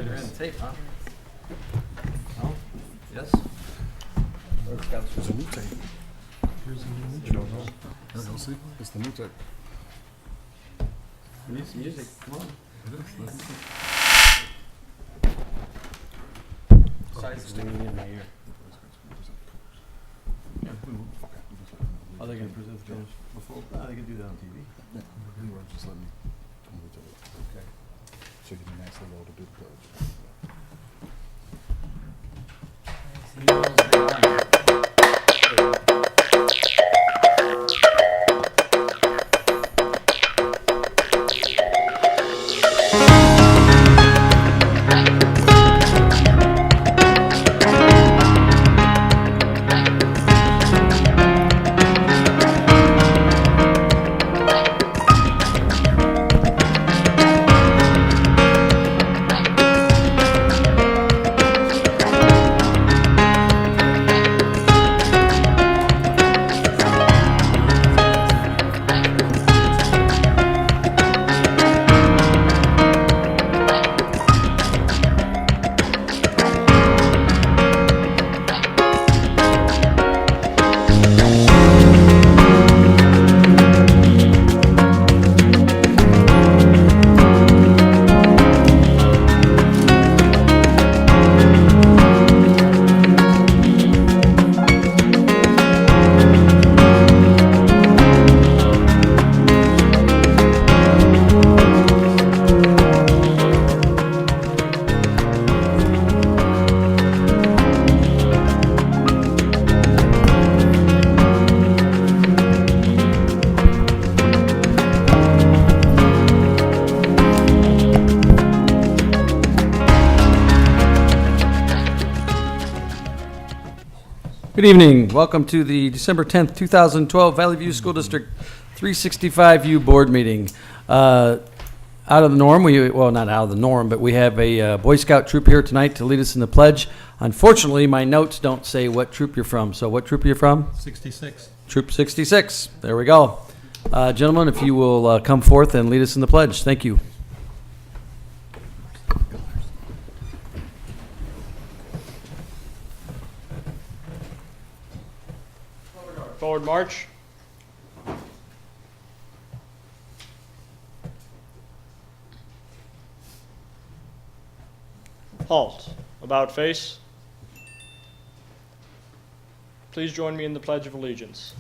You're in the tape, huh? No? Yes? There's a new tape. Here's a new tape. There you go, see? It's the new tape. We need some music, come on. Besides stinging in my ear. Are they gonna present the finish before? No, they can do that on TV. Yeah, you were just letting me tell it. Okay. So you can nicely roll to do the pledge. Good evening. Welcome to the December 10th, 2012 Valley View School District 365U Board Meeting. Out of the norm, well, not out of the norm, but we have a Boy Scout troop here tonight to lead us in the pledge. Unfortunately, my notes don't say what troop you're from. So what troop are you from? 66. Troop 66. There we go. Gentlemen, if you will come forth and lead us in the pledge. Thank you. Forward march. Halt. About face. Please join me in the Pledge of Allegiance.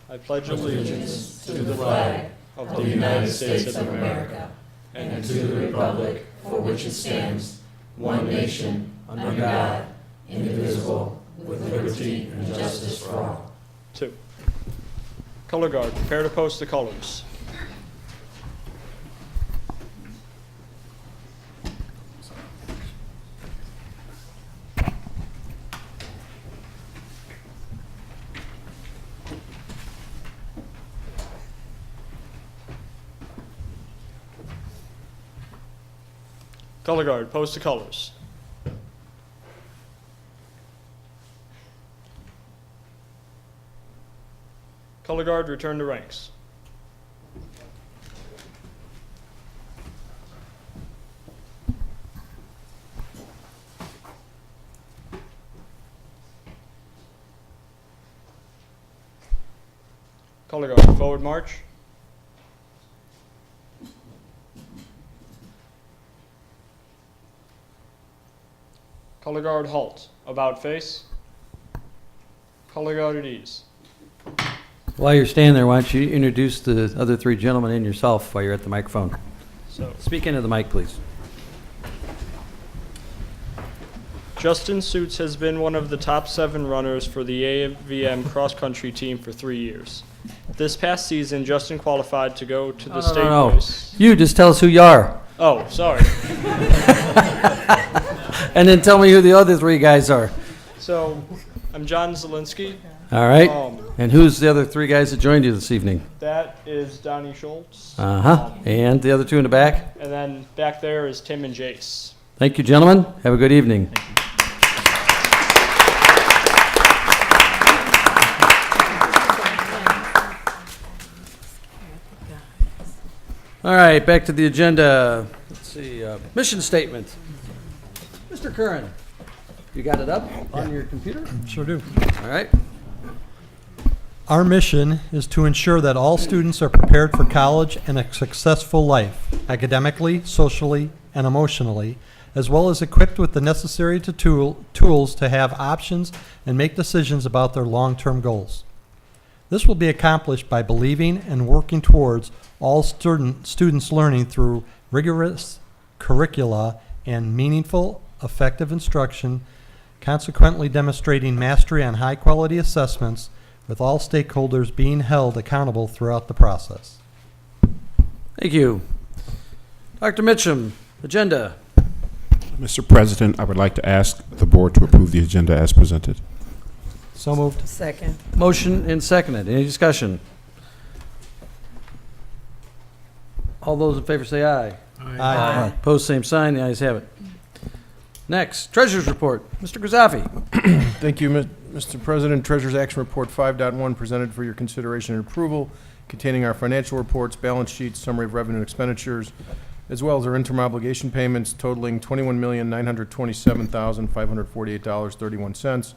I pledge allegiance to the flag of the United States of America and to the republic for which it stands, one nation, under God, indivisible, with liberty and justice for all. 2. Color guard, prepare to post the colors. Color guard, post the colors. Color guard, return to ranks. Color guard, forward march. Color guard, halt. About face. Color guard at ease. While you're standing there, why don't you introduce the other three gentlemen and yourself while you're at the microphone. So, Speak into the mic, please. Justin Suits has been one of the top 7 runners for the AVM cross-country team for 3 years. This past season, Justin qualified to go to the state race. You just tell us who you are. Oh, sorry. And then tell me who the other three guys are. So, I'm John Zielinski. All right. Um, And who's the other three guys that joined you this evening? That is Donnie Schultz. Uh-huh. And the other two in the back? And then back there is Tim and Jace. Thank you, gentlemen. Have a good evening. All right, back to the agenda. Let's see, mission statement. Mr. Curran, you got it up on your computer? Sure do. All right. Our mission is to ensure that all students are prepared for college and a successful life, academically, socially, and emotionally, as well as equipped with the necessary tools to have options and make decisions about their long-term goals. This will be accomplished by believing and working towards all students learning through rigorous curricula and meaningful, effective instruction, consequently demonstrating mastery on high-quality assessments, with all stakeholders being held accountable throughout the process. Thank you. Dr. Mitchum, agenda. Mr. President, I would like to ask the board to approve the agenda as presented. So moved. Second. Motion and seconded. Any discussion? All those in favor say aye. Aye. Opposed, same sign. The ayes have it. Next, Treasurer's Report. Mr. Grizafi. Thank you, Mr. President. Treasurer's Action Report 5.1 presented for your consideration and approval, containing our financial reports, balance sheets, summary of revenue and expenditures, as well as our interim obligation payments totaling $21,927,548.31.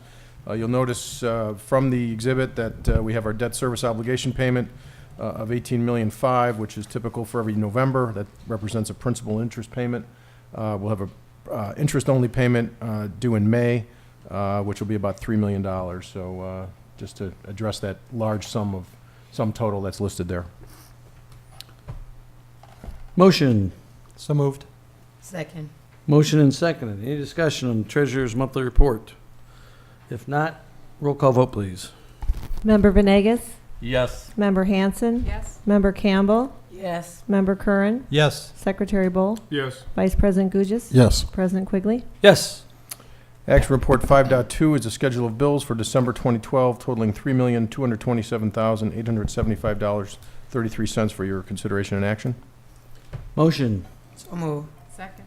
You'll notice from the exhibit that we have our debt service obligation payment of $18,000,005, which is typical for every November. That represents a principal interest payment. We'll have a interest-only payment due in May, which will be about $3 million. So just to address that large sum total that's listed there. Motion. So moved. Second. Motion and seconded. Any discussion on the Treasurer's Monthly Report? If not, roll call vote, please. Member Venegas? Yes. Member Hanson? Yes. Member Campbell? Yes. Member Curran? Yes. Secretary Bull? Yes. Vice President Gugis? Yes. President Quigley? Yes. Action Report 5.2 is a schedule of bills for December 2012 totaling $3,227,875.33 for your consideration and action. Motion. So move. Second.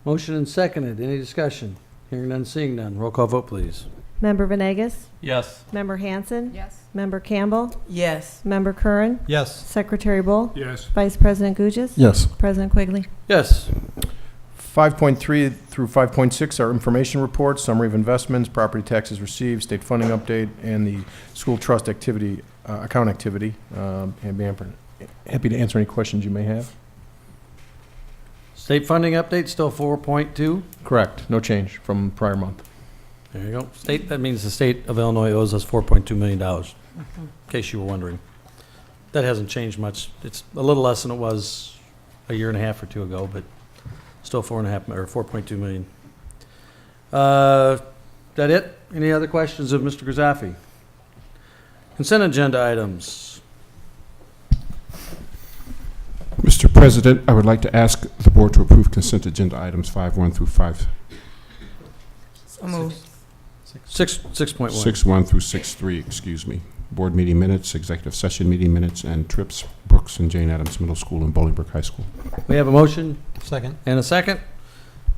Motion and seconded. Any discussion? Hearing none, seeing none. Roll call vote, please. Member Venegas? Yes. Member Hanson? Yes. Member Campbell? Yes. Member Curran? Yes. Secretary Bull? Yes. Vice President Gugis? Yes. President Quigley? Yes. 5.3 through 5.6 are information reports, summary of investments, property taxes received, state funding update, and the school trust activity, account activity. And be happy to answer any questions you may have. State funding update, still 4.2. Correct. No change from prior month. There you go. State, that means the state of Illinois owes us $4.2 million, in case you were wondering. That hasn't changed much. It's a little less than it was a year and a half or two ago, but still 4.2 million. That it? Any other questions of Mr. Grizafi? Consent agenda items. Mr. President, I would like to ask the board to approve consent agenda items 5.1 through 5. So move. 6.1. 6.1 through 6.3, excuse me. Board meeting minutes, executive session meeting minutes, and trips, Brooks and Jane Addams Middle School and Bolingbrook High School. We have a motion Second. and a second.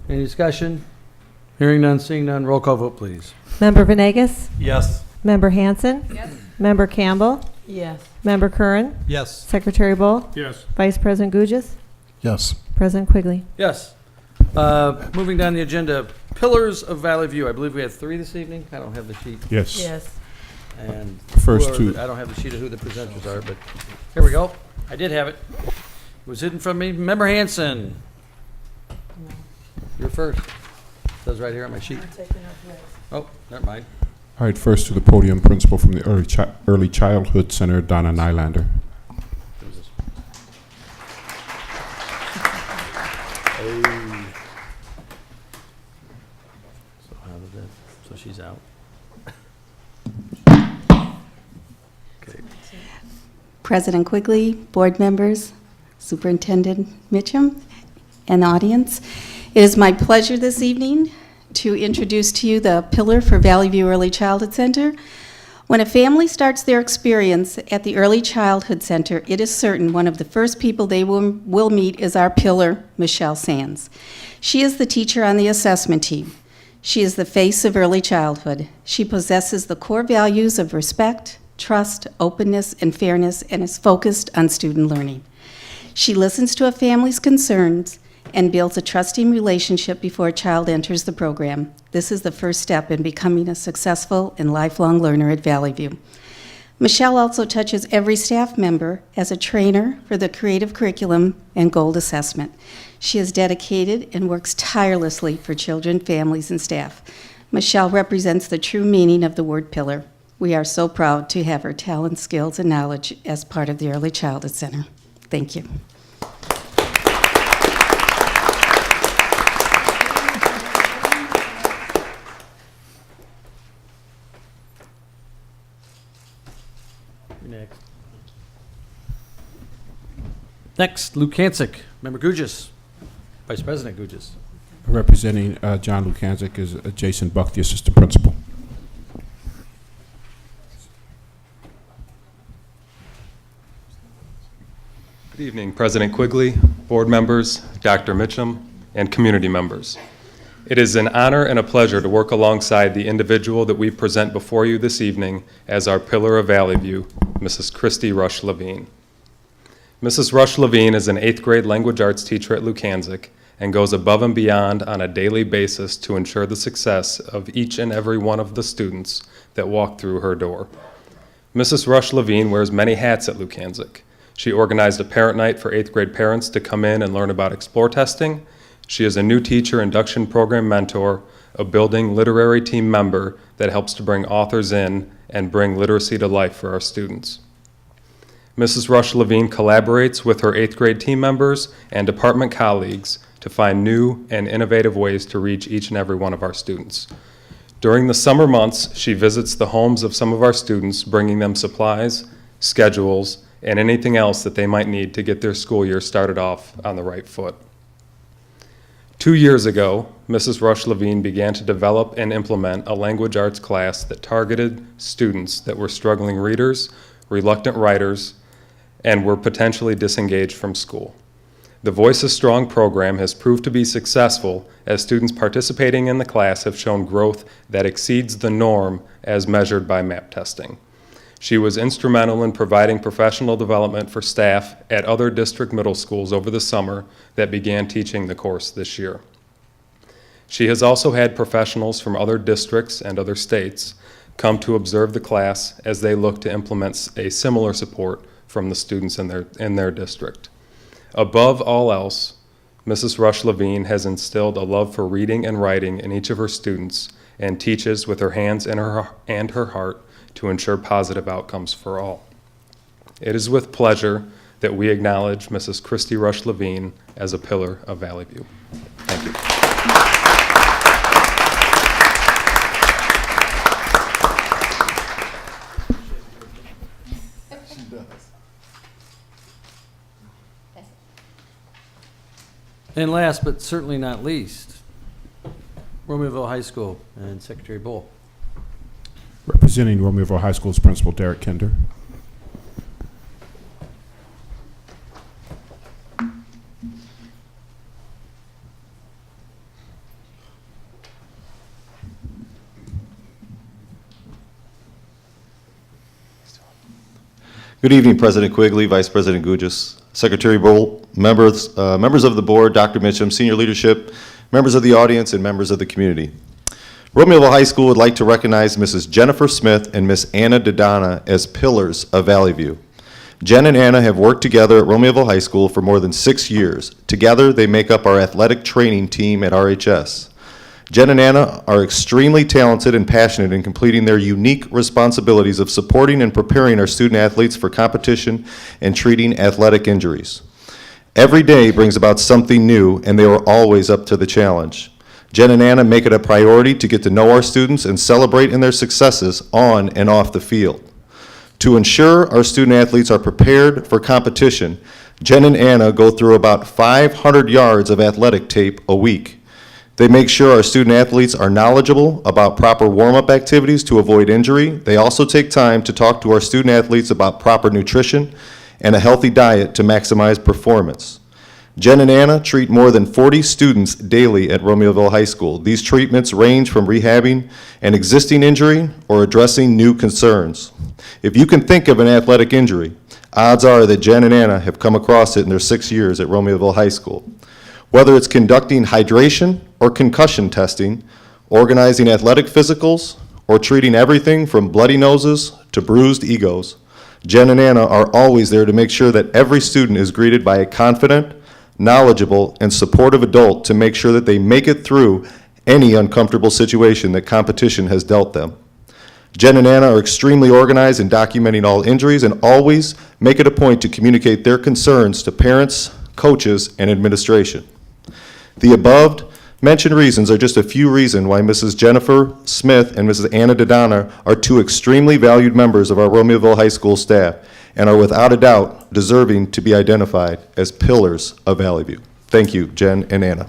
Any discussion? Hearing none, seeing none. Roll call vote, please. Member Venegas? Yes. Member Hanson? Yes. Member Campbell? Yes. Member Curran? Yes. Secretary Bull? Yes. Vice President Gugis? Yes. President Quigley? Yes. Moving down the agenda, Pillars of Valley View. I believe we have 3 this evening. I don't have the sheet. Yes. Yes. And First who are two. I don't have the sheet of who the presenters are, but here we go. I did have it. It was hidden from me. Member Hanson. You're first. It says right here on my sheet. Oh, never mind. All right, first to the podium, principal from the Early Childhood Center, Donna Nylander. So how did that? So she's out. Okay. President Quigley, board members, Superintendent Mitchum, and audience. It is my pleasure this evening to introduce to you the Pillar for Valley View Early Childhood Center. When a family starts their experience at the Early Childhood Center, it is certain one of the first people they will meet is our pillar, Michelle Sands. She is the teacher on the assessment team. She is the face of early childhood. She possesses the core values of respect, trust, openness, and fairness, and is focused on student learning. She listens to a family's concerns and builds a trusting relationship before a child enters the program. This is the first step in becoming a successful and lifelong learner at Valley View. Michelle also touches every staff member as a trainer for the creative curriculum and goal assessment. She is dedicated and works tirelessly for children, families, and staff. Michelle represents the true meaning of the word pillar. We are so proud to have her talent, skills, and knowledge as part of the Early Childhood Center. Thank you. Next. Next, Luke Kancic, Member Gugis, Vice President Gugis. Representing John Lukanczyk is Jason Buck, the assistant principal. Good evening, President Quigley, board members, Dr. Mitchum, and community members. It is an honor and a pleasure to work alongside the individual that we present before you this evening as our pillar of Valley View, Mrs. Christy Rush Levine. Mrs. Rush Levine is an 8th grade language arts teacher at Lukanczyk and goes above and beyond on a daily basis to ensure the success of each and every one of the students that walk through her door. Mrs. Rush Levine wears many hats at Lukanczyk. She organized a parent night for 8th grade parents to come in and learn about Explore testing. She is a new teacher induction program mentor, a building literary team member that helps to bring authors in and bring literacy to life for our students. Mrs. Rush Levine collaborates with her 8th grade team members and department colleagues to find new and innovative ways to reach each and every one of our students. During the summer months, she visits the homes of some of our students, bringing them supplies, schedules, and anything else that they might need to get their school year started off on the right foot. 2 years ago, Mrs. Rush Levine began to develop and implement a language arts class that targeted students that were struggling readers, reluctant writers, and were potentially disengaged from school. The Voices Strong program has proved to be successful as students participating in the class have shown growth that exceeds the norm as measured by MAP testing. She was instrumental in providing professional development for staff at other district middle schools over the summer that began teaching the course this year. She has also had professionals from other districts and other states come to observe the class as they look to implement a similar support from the students in their district. Above all else, Mrs. Rush Levine has instilled a love for reading and writing in each of her students and teaches with her hands and her heart to ensure positive outcomes for all. It is with pleasure that we acknowledge Mrs. Christy Rush Levine as a pillar of Valley View. Thank you. And last but certainly not least, Romeoville High School and Secretary Bull. Representing Romeoville High School's Principal Derek Kinder. Good evening, President Quigley, Vice President Gugis, Secretary Bull, members of the board, Dr. Mitchum, senior leadership, members of the audience, and members of the community. Romeoville High School would like to recognize Mrs. Jennifer Smith and Miss Anna Dodonna as pillars of Valley View. Jen and Anna have worked together at Romeoville High School for more than 6 years. Together, they make up our athletic training team at RHS. Jen and Anna are extremely talented and passionate in completing their unique responsibilities of supporting and preparing our student athletes for competition and treating athletic injuries. Every day brings about something new, and they are always up to the challenge. Jen and Anna make it a priority to get to know our students and celebrate in their successes on and off the field. To ensure our student athletes are prepared for competition, Jen and Anna go through about 500 yards of athletic tape a week. They make sure our student athletes are knowledgeable about proper warm-up activities to avoid injury. They also take time to talk to our student athletes about proper nutrition and a healthy diet to maximize performance. Jen and Anna treat more than 40 students daily at Romeoville High School. These treatments range from rehabbing an existing injury or addressing new concerns. If you can think of an athletic injury, odds are that Jen and Anna have come across it in their 6 years at Romeoville High School. Whether it's conducting hydration or concussion testing, organizing athletic physicals, or treating everything from bloody noses to bruised egos, Jen and Anna are always there to make sure that every student is greeted by a confident, knowledgeable, and supportive adult to make sure that they make it through any uncomfortable situation that competition has dealt them. Jen and Anna are extremely organized in documenting all injuries and always make it a point to communicate their concerns to parents, coaches, and administration. The above-mentioned reasons are just a few reasons why Mrs. Jennifer Smith and Mrs. Anna Dodonna are two extremely valued members of our Romeoville High School staff and are without a doubt deserving to be identified as pillars of Valley View. Thank you, Jen and Anna.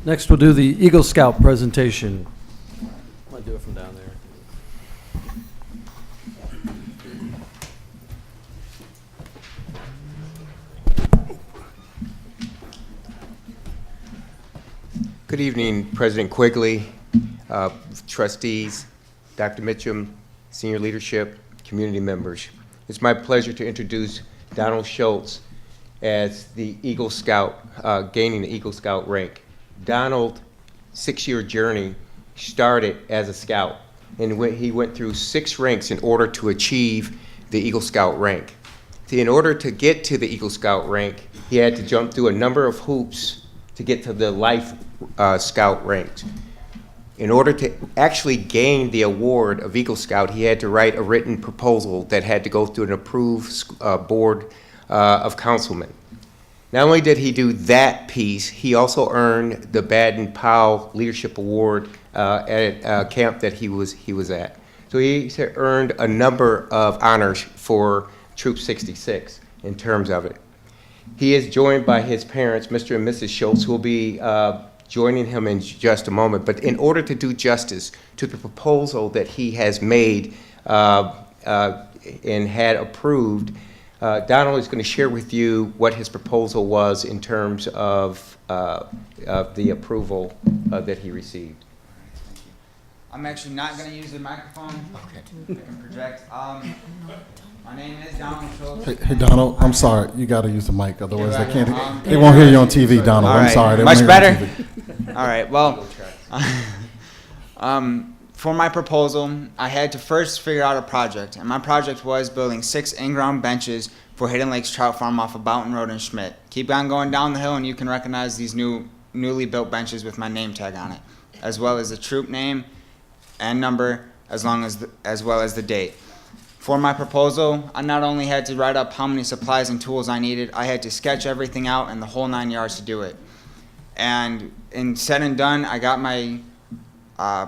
Next, we'll do the Eagle Scout presentation. I'm going to do it from down there. Good evening, President Quigley, trustees, Dr. Mitchum, senior leadership, community members. It's my pleasure to introduce Donald Schultz as the Eagle Scout, gaining the Eagle Scout rank. Donald's 6-year journey started as a scout, and he went through 6 ranks in order to achieve the Eagle Scout rank. In order to get to the Eagle Scout rank, he had to jump through a number of hoops to get to the Life Scout ranks. In order to actually gain the award of Eagle Scout, he had to write a written proposal that had to go through an approved board of councilmen. Not only did he do that piece, he also earned the Baden-Powell Leadership Award at a camp that he was at. So he earned a number of honors for Troop 66 in terms of it. He is joined by his parents, Mr. and Mrs. Schultz, who will be joining him in just a moment. But in order to do justice to the proposal that he has made and had approved, Donald is going to share with you what his proposal was in terms of the approval that he received. I'm actually not going to use the microphone. Okay. I can project. My name is Donald Schultz. Hey, Donald, I'm sorry. You got to use the mic, otherwise they can't. They won't hear you on TV, Donald. All right. I'm sorry. They Much won't better? hear you on TV. All right. Well, for my proposal, I had to first figure out a project, and my project was building 6 in-ground benches for Hidden Lakes Trout Farm off of Boughton Road in Schmidt. Keep on going down the hill, and you can recognize these newly built benches with my name tag on it, as well as the troop name and number, as well as the date. For my proposal, I not only had to write up how many supplies and tools I needed, I had to sketch everything out and the whole 9 yards to do it. And in said and done, I got my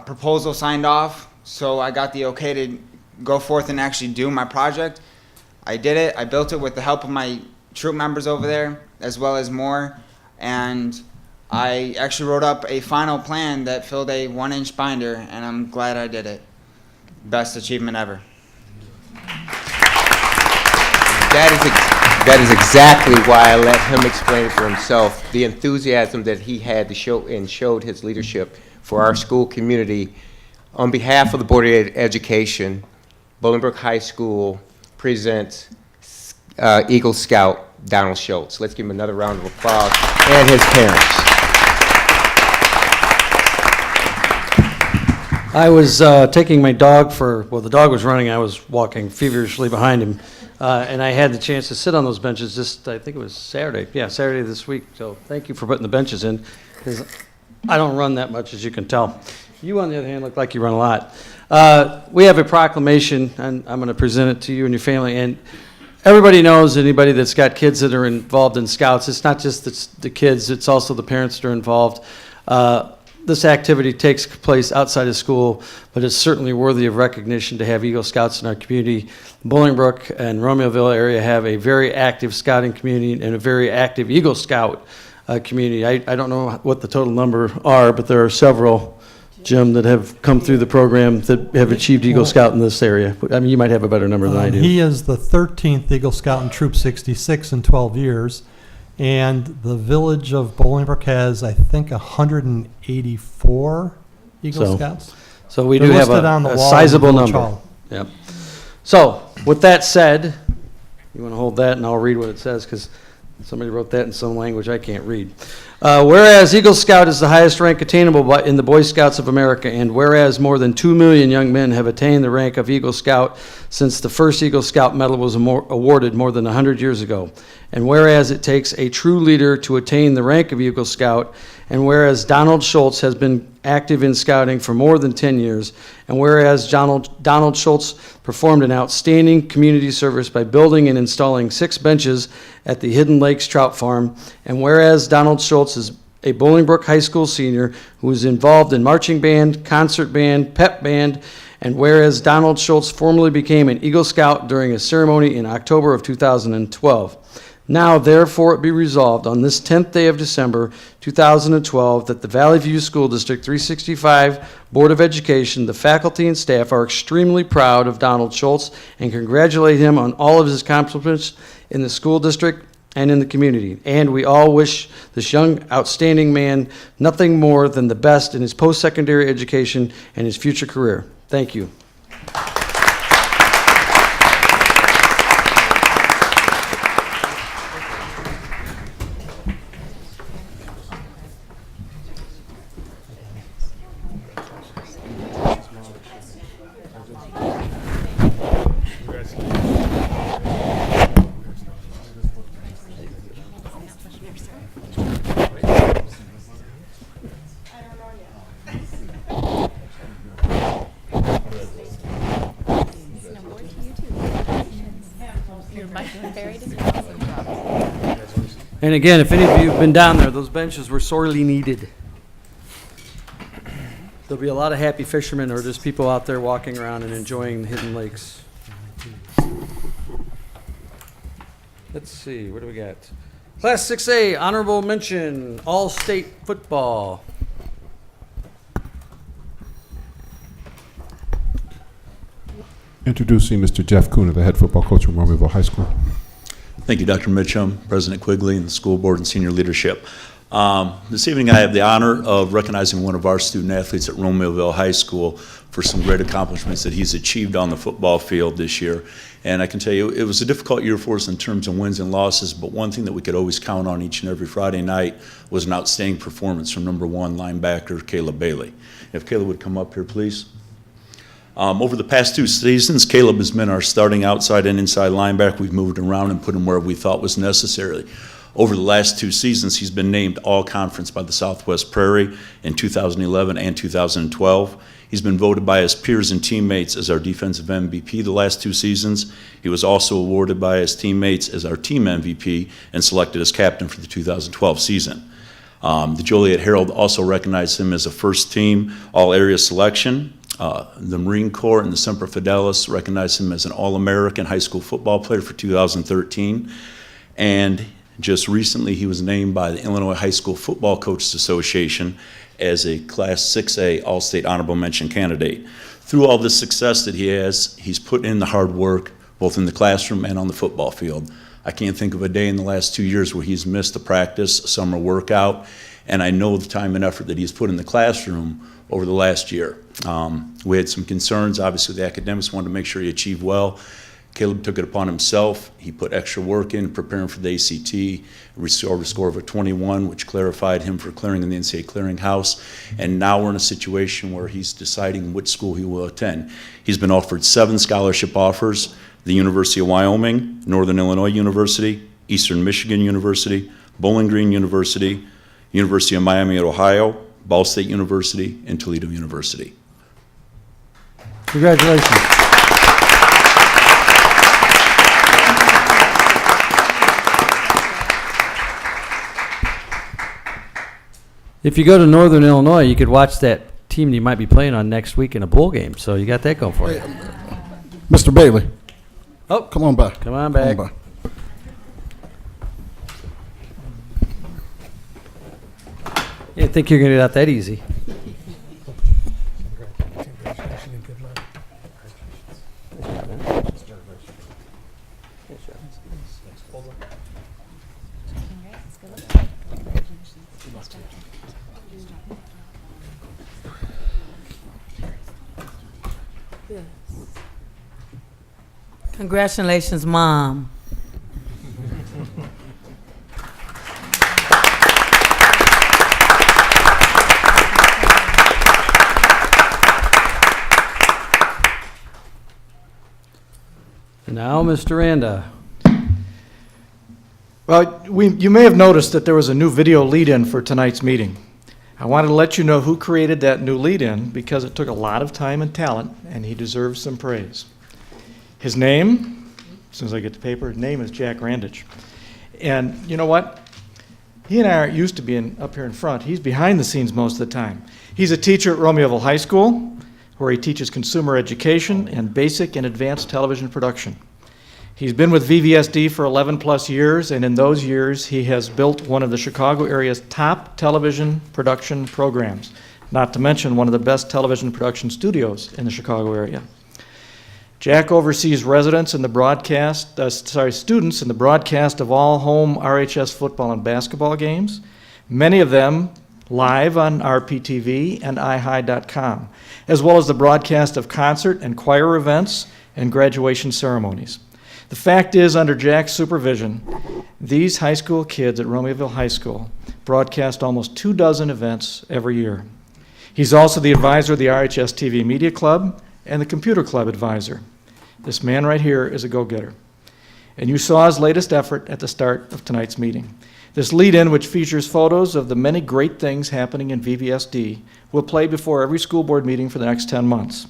proposal signed off, so I got the okay to go forth and actually do my project. I did it. I built it with the help of my troop members over there, as well as more, and I actually wrote up a final plan that filled a 1-inch binder, and I'm glad I did it. Best achievement ever. That is exactly why I let him explain it for himself. The enthusiasm that he had to show and showed his leadership for our school community. On behalf of the Board of Education, Bolingbrook High School presents Eagle Scout Donald Schultz. Let's give him another round of applause, and his parents. I was taking my dog the dog was running, I was walking feverishly behind him, and I had the chance to sit on those benches I think it was Saturday this week, so thank you for putting the benches in, because I don't run that much, as you can tell. You, on the other hand, look like you run a lot. We have a proclamation, and I'm going to present it to you and your family, and everybody knows, anybody that's got kids that are involved in Scouts, it's not just the kids, it's also the parents that are involved. This activity takes place outside of school, but it's certainly worthy of recognition to have Eagle Scouts in our community. Bolingbrook and Romeoville area have a very active scouting community and a very active Eagle Scout community. I don't know what the total number are, but there are several Jim, that have come through the program that have achieved Eagle Scout in this area? I mean, you might have a better number than I do. He is the 13th Eagle Scout in Troop 66 in 12 years. And the village of Bolingbrook has, I think, 184 Eagle Scouts. So we They're do have listed on the a wall in the sizable village number. hall. Yep. So with that said, you want to hold that and I'll read what it says because somebody wrote that in some language I can't read. Whereas Eagle Scout is the highest rank attainable in the Boy Scouts of America, and whereas more than 2 million young men have attained the rank of Eagle Scout since the first Eagle Scout medal was awarded more than 100 years ago, and whereas it takes a true leader to attain the rank of Eagle Scout, and whereas Donald Schultz has been active in scouting for more than 10 years, and whereas Donald Schultz performed an outstanding community service by building and installing 6 benches at the Hidden Lakes Trout Farm, and whereas Donald Schultz is a Bolingbrook High School senior who was involved in marching band, concert band, pep band, and whereas Donald Schultz formally became an Eagle Scout during a ceremony in October of 2012. Now, therefore, it be resolved on this 10th day of December, 2012, that the Valley View School District 365 Board of Education, the faculty and staff are extremely proud of Donald Schultz and congratulate him on all of his accomplishments in the school district and in the community. And we all wish this young, outstanding man nothing more than the best in his post-secondary education and his future career. Thank you. And again, if any of you have been down there, those benches were sorely needed. There'll be a lot of happy fishermen or just people out there walking around and enjoying the hidden lakes. Let's see, what do we got? Class 6A, honorable mention, all-state football. Introducing Mr. Jeff Kuna, the head football coach from Romeoville High School. Thank you, Dr. Mitchum, President Quigley, and the school board and senior leadership. This evening I have the honor of recognizing one of our student athletes at Romeoville High School for some great accomplishments that he's achieved on the football field this year. And I can tell you, it was a difficult year for us in terms of wins and losses, but one thing that we could always count on each and every Friday night was an outstanding performance from number 1 linebacker, Caleb Bailey. If Caleb would come up here, please. Over the past 2 seasons, Caleb has been our starting outside and inside linebacker. We've moved around and put him where we thought was necessary. Over the last 2 seasons, he's been named All-Conference by the Southwest Prairie in 2011 and 2012. He's been voted by his peers and teammates as our defensive MVP the last 2 seasons. He was also awarded by his teammates as our team MVP and selected as captain for the 2012 season. The Joliet Herald also recognized him as a first-team all-area selection. The Marine Corps and the Semper Fidelis recognized him as an All-American high school football player for 2013. And just recently, he was named by the Illinois High School Football Coaches Association as a Class 6A All-State Honorable Mention candidate. Through all the success that he has, he's put in the hard work, both in the classroom and on the football field. I can't think of a day in the last 2 years where he's missed a practice, a summer workout, and I know the time and effort that he's put in the classroom over the last year. We had some concerns, obviously, with the academics, wanted to make sure he achieved well. Caleb took it upon himself. He put extra work in preparing for the ACT, received a score of a 21, which clarified him for clearing in the NCAA clearinghouse. And now we're in a situation where he's deciding which school he will attend. He's been offered 7 scholarship offers: the University of Wyoming, Northern Illinois University, Eastern Michigan University, Bowling Green University, University of Miami at Ohio, Ball State University, and Toledo University. Congratulations. If you go to Northern Illinois, you could watch that team you might be playing on next week in a bowl game. So you got that going for you. Mr. Bailey. Oh, come on back. Come on back. You didn't think you're going to get out that easy. Congratulations, Mom. And now, Mr. Randa. Well, you may have noticed that there was a new video lead-in for tonight's meeting. I wanted to let you know who created that new lead-in because it took a lot of time and talent, and he deserves some praise. His name, as soon as I get the paper, his name is Jack Randich. And you know what? He and I aren't used to being up here in front. He's behind the scenes most of the time. He's a teacher at Romeoville High School, where he teaches consumer education and basic and advanced television production. He's been with VVSD for 11 plus years, and in those years, he has built one of the Chicago area's top television production programs, not to mention one of the best television production studios in the Chicago area. Jack oversees students in the broadcast of all home RHS football and basketball games, many of them live on RPTV and iHigh.com, as well as the broadcast of concert and choir events and graduation ceremonies. The fact is, under Jack's supervision, these high school kids at Romeoville High School broadcast almost 24 events every year. He's also the advisor of the RHS TV Media Club and the Computer Club advisor. This man right here is a go-getter. And you saw his latest effort at the start of tonight's meeting. This lead-in, which features photos of the many great things happening in VVSD, will play before every school board meeting for the next 10 months.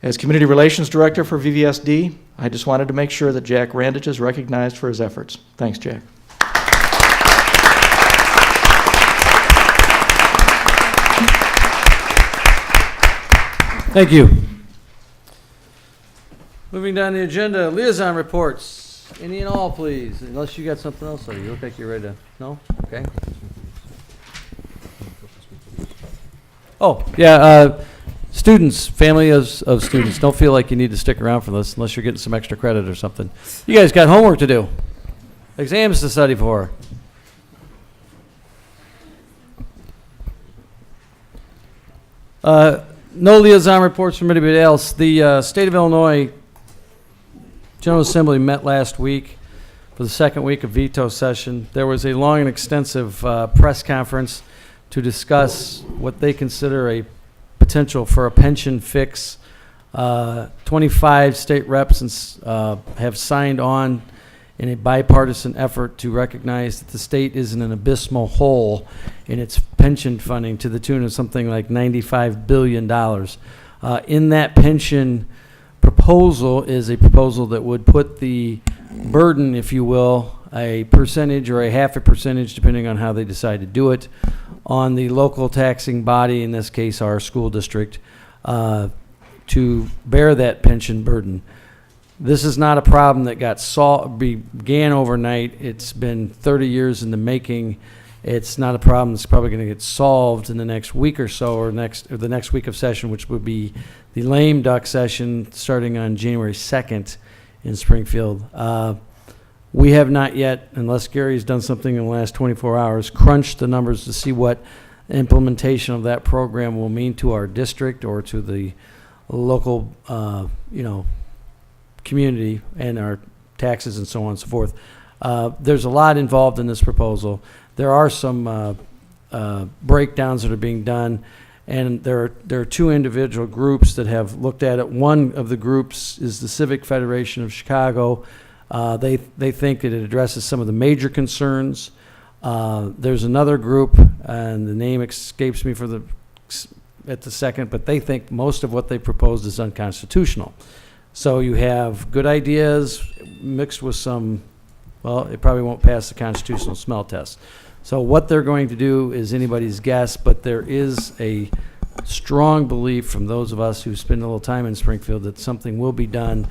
As Community Relations Director for VVSD, I just wanted to make sure that Jack Randich is recognized for his efforts. Thanks, Jack. Thank you. Moving down the agenda, liaison reports. Any and all, please. Unless you got something else, you look like you're ready to. No? Okay. Oh, yeah. Students, family of students, don't feel like you need to stick around for this unless you're getting some extra credit or something. You guys got homework to do. Exams to study for. No liaison reports from anybody else. The State of Illinois General Assembly met last week for the second week of veto session. There was a long and extensive press conference to discuss what they consider a potential for a pension fix. 25 state reps have signed on in a bipartisan effort to recognize that the state is in an abysmal hole in its pension funding to the tune of something like $95 billion. In that pension proposal is a proposal that would put the burden, if you will, a percentage or a half a percentage, depending on how they decide to do it, on the local taxing body, in this case our school district, to bear that pension burden. This is not a problem that began overnight. It's been 30 years in the making. It's not a problem that's probably going to get solved in the next week or so, or the next week of session, which would be the lame duck session starting on January 2nd in Springfield. We have not yet, unless Gary's done something in the last 24 hours, crunched the numbers to see what implementation of that program will mean to our district or to the local, community and our taxes and so on and so forth. There's a lot involved in this proposal. There are some breakdowns that are being done, and there are two individual groups that have looked at it. One of the groups is the Civic Federation of Chicago. They think that it addresses some of the major concerns. There's another group, and the name escapes me at the second, but they think most of what they proposed is unconstitutional. So you have good ideas mixed with some, well, it probably won't pass the constitutional smell test. So what they're going to do is anybody's guess, but there is a strong belief from those of us who spend a little time in Springfield that something will be done.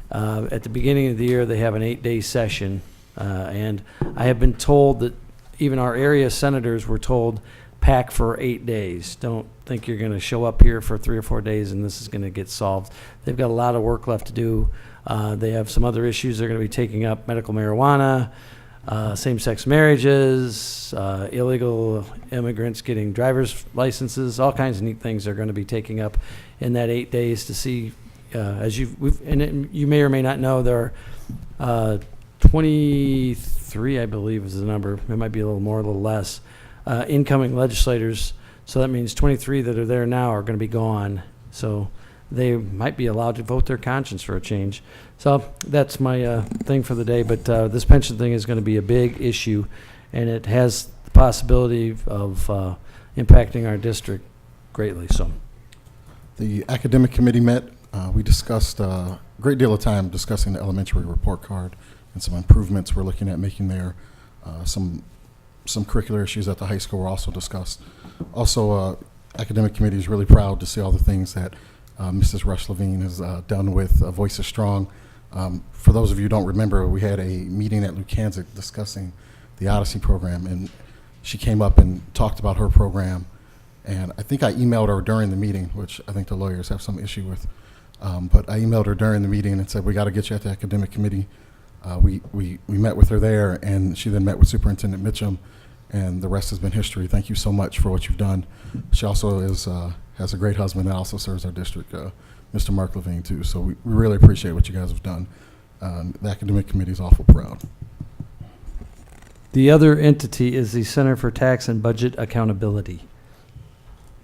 At the beginning of the year, they have an 8-day session, and I have been told that even our area senators were told pack for 8 days. Don't think you're going to show up here for 3 or 4 days and this is going to get solved. They've got a lot of work left to do. They have some other issues they're going to be taking up: medical marijuana, same-sex marriages, illegal immigrants getting driver's licenses, all kinds of neat things they're going to be taking up in that 8 days to see. You may or may not know, there are 23, I believe is the number. It might be a little more, a little less, incoming legislators. So that means 23 that are there now are going to be gone. So they might be allowed to vote their conscience for a change. So that's my thing for the day. But this pension thing is going to be a big issue, and it has the possibility of impacting our district greatly. So The academic committee met. We discussed a great deal of time discussing the elementary report card and some improvements we're looking at making there. Some curricular issues at the high school were also discussed. Also, academic committee is really proud to see all the things that Mrs. Rush Levine has done with Voices Strong. For those of you who don't remember, we had a meeting at Lukanzik discussing the Odyssey program, and she came up and talked about her program. And I think I emailed her during the meeting, which I think the lawyers have some issue with. But I emailed her during the meeting and said, we got to get you at the academic committee. We met with her there, and she then met with Superintendent Mitchum, and the rest has been history. Thank you so much for what you've done. She also has a great husband that also serves our district, Mr. Mark Levine, too. So we really appreciate what you guys have done. The academic committee is awful proud. the other entity is the Center for Tax and Budget Accountability.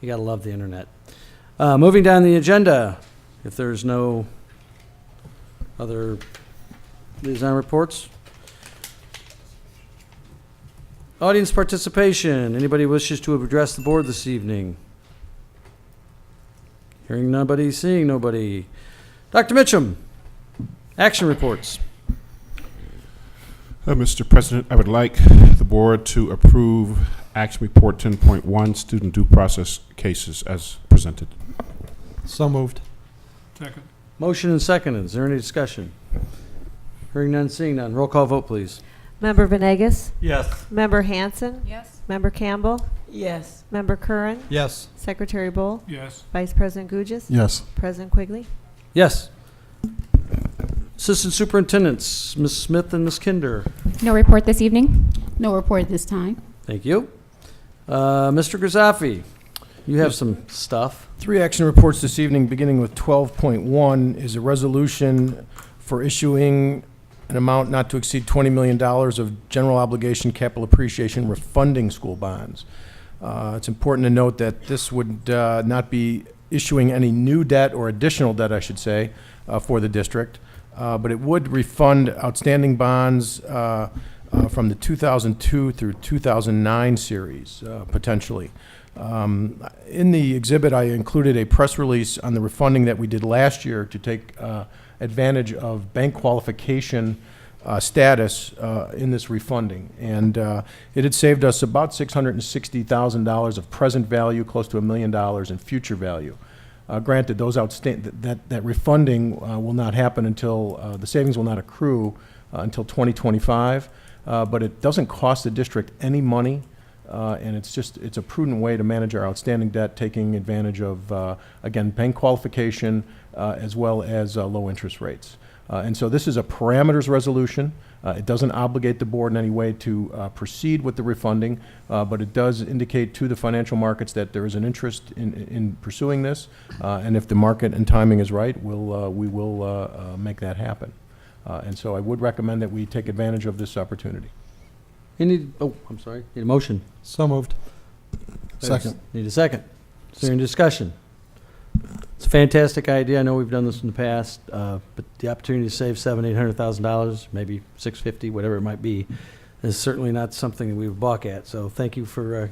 You gotta love the internet. Moving down the agenda, if there's no other liaison reports. Audience participation. Anybody wishes to address the board this evening? Hearing nobody, seeing nobody. Dr. Mitchum, action reports. Mr. President, I would like the board to approve Action Report 10.1, Student Due Process Cases as presented. So moved. Second. Motion and second. Is there any discussion? Hearing none, seeing none. Roll call vote, please. Member Venegas? Yes. Member Hanson? Yes. Member Campbell? Yes. Member Curran? Yes. Secretary Bull? Yes. Vice President Gugis? Yes. President Quigley? Yes. Assistant Superintendents, Ms. Smith and Ms. Kinder. No report this evening? No report this time. Thank you. Mr. Grisafi, you have some stuff. 3 action reports this evening, beginning with 12.1, is a resolution for issuing an amount not to exceed $20 million of general obligation capital appreciation refunding school bonds. It's important to note that this would not be issuing any new debt or additional debt, I should say, for the district, but it would refund outstanding bonds from the 2002 through 2009 series, potentially. In the exhibit, I included a press release on the refunding that we did last year to take advantage of bank qualification status in this refunding. And it had saved us about $660,000 of present value, close to $1 million in future value. Granted, those that refunding will not happen until, the savings will not accrue until 2025, but it doesn't cost the district any money. And it's a prudent way to manage our outstanding debt, taking advantage of, again, bank qualification as well as low interest rates. And so this is a parameters resolution. It doesn't obligate the board in any way to proceed with the refunding, but it does indicate to the financial markets that there is an interest in pursuing this. And if the market and timing is right, we will make that happen. And so I would recommend that we take advantage of this opportunity. Need a motion. So moved. Second. Need a second. Is there any discussion? It's a fantastic idea. I know we've done this in the past, but the opportunity to save $700,000-$800,000, maybe $650,000, whatever it might be, is certainly not something that we would balk at. So thank you for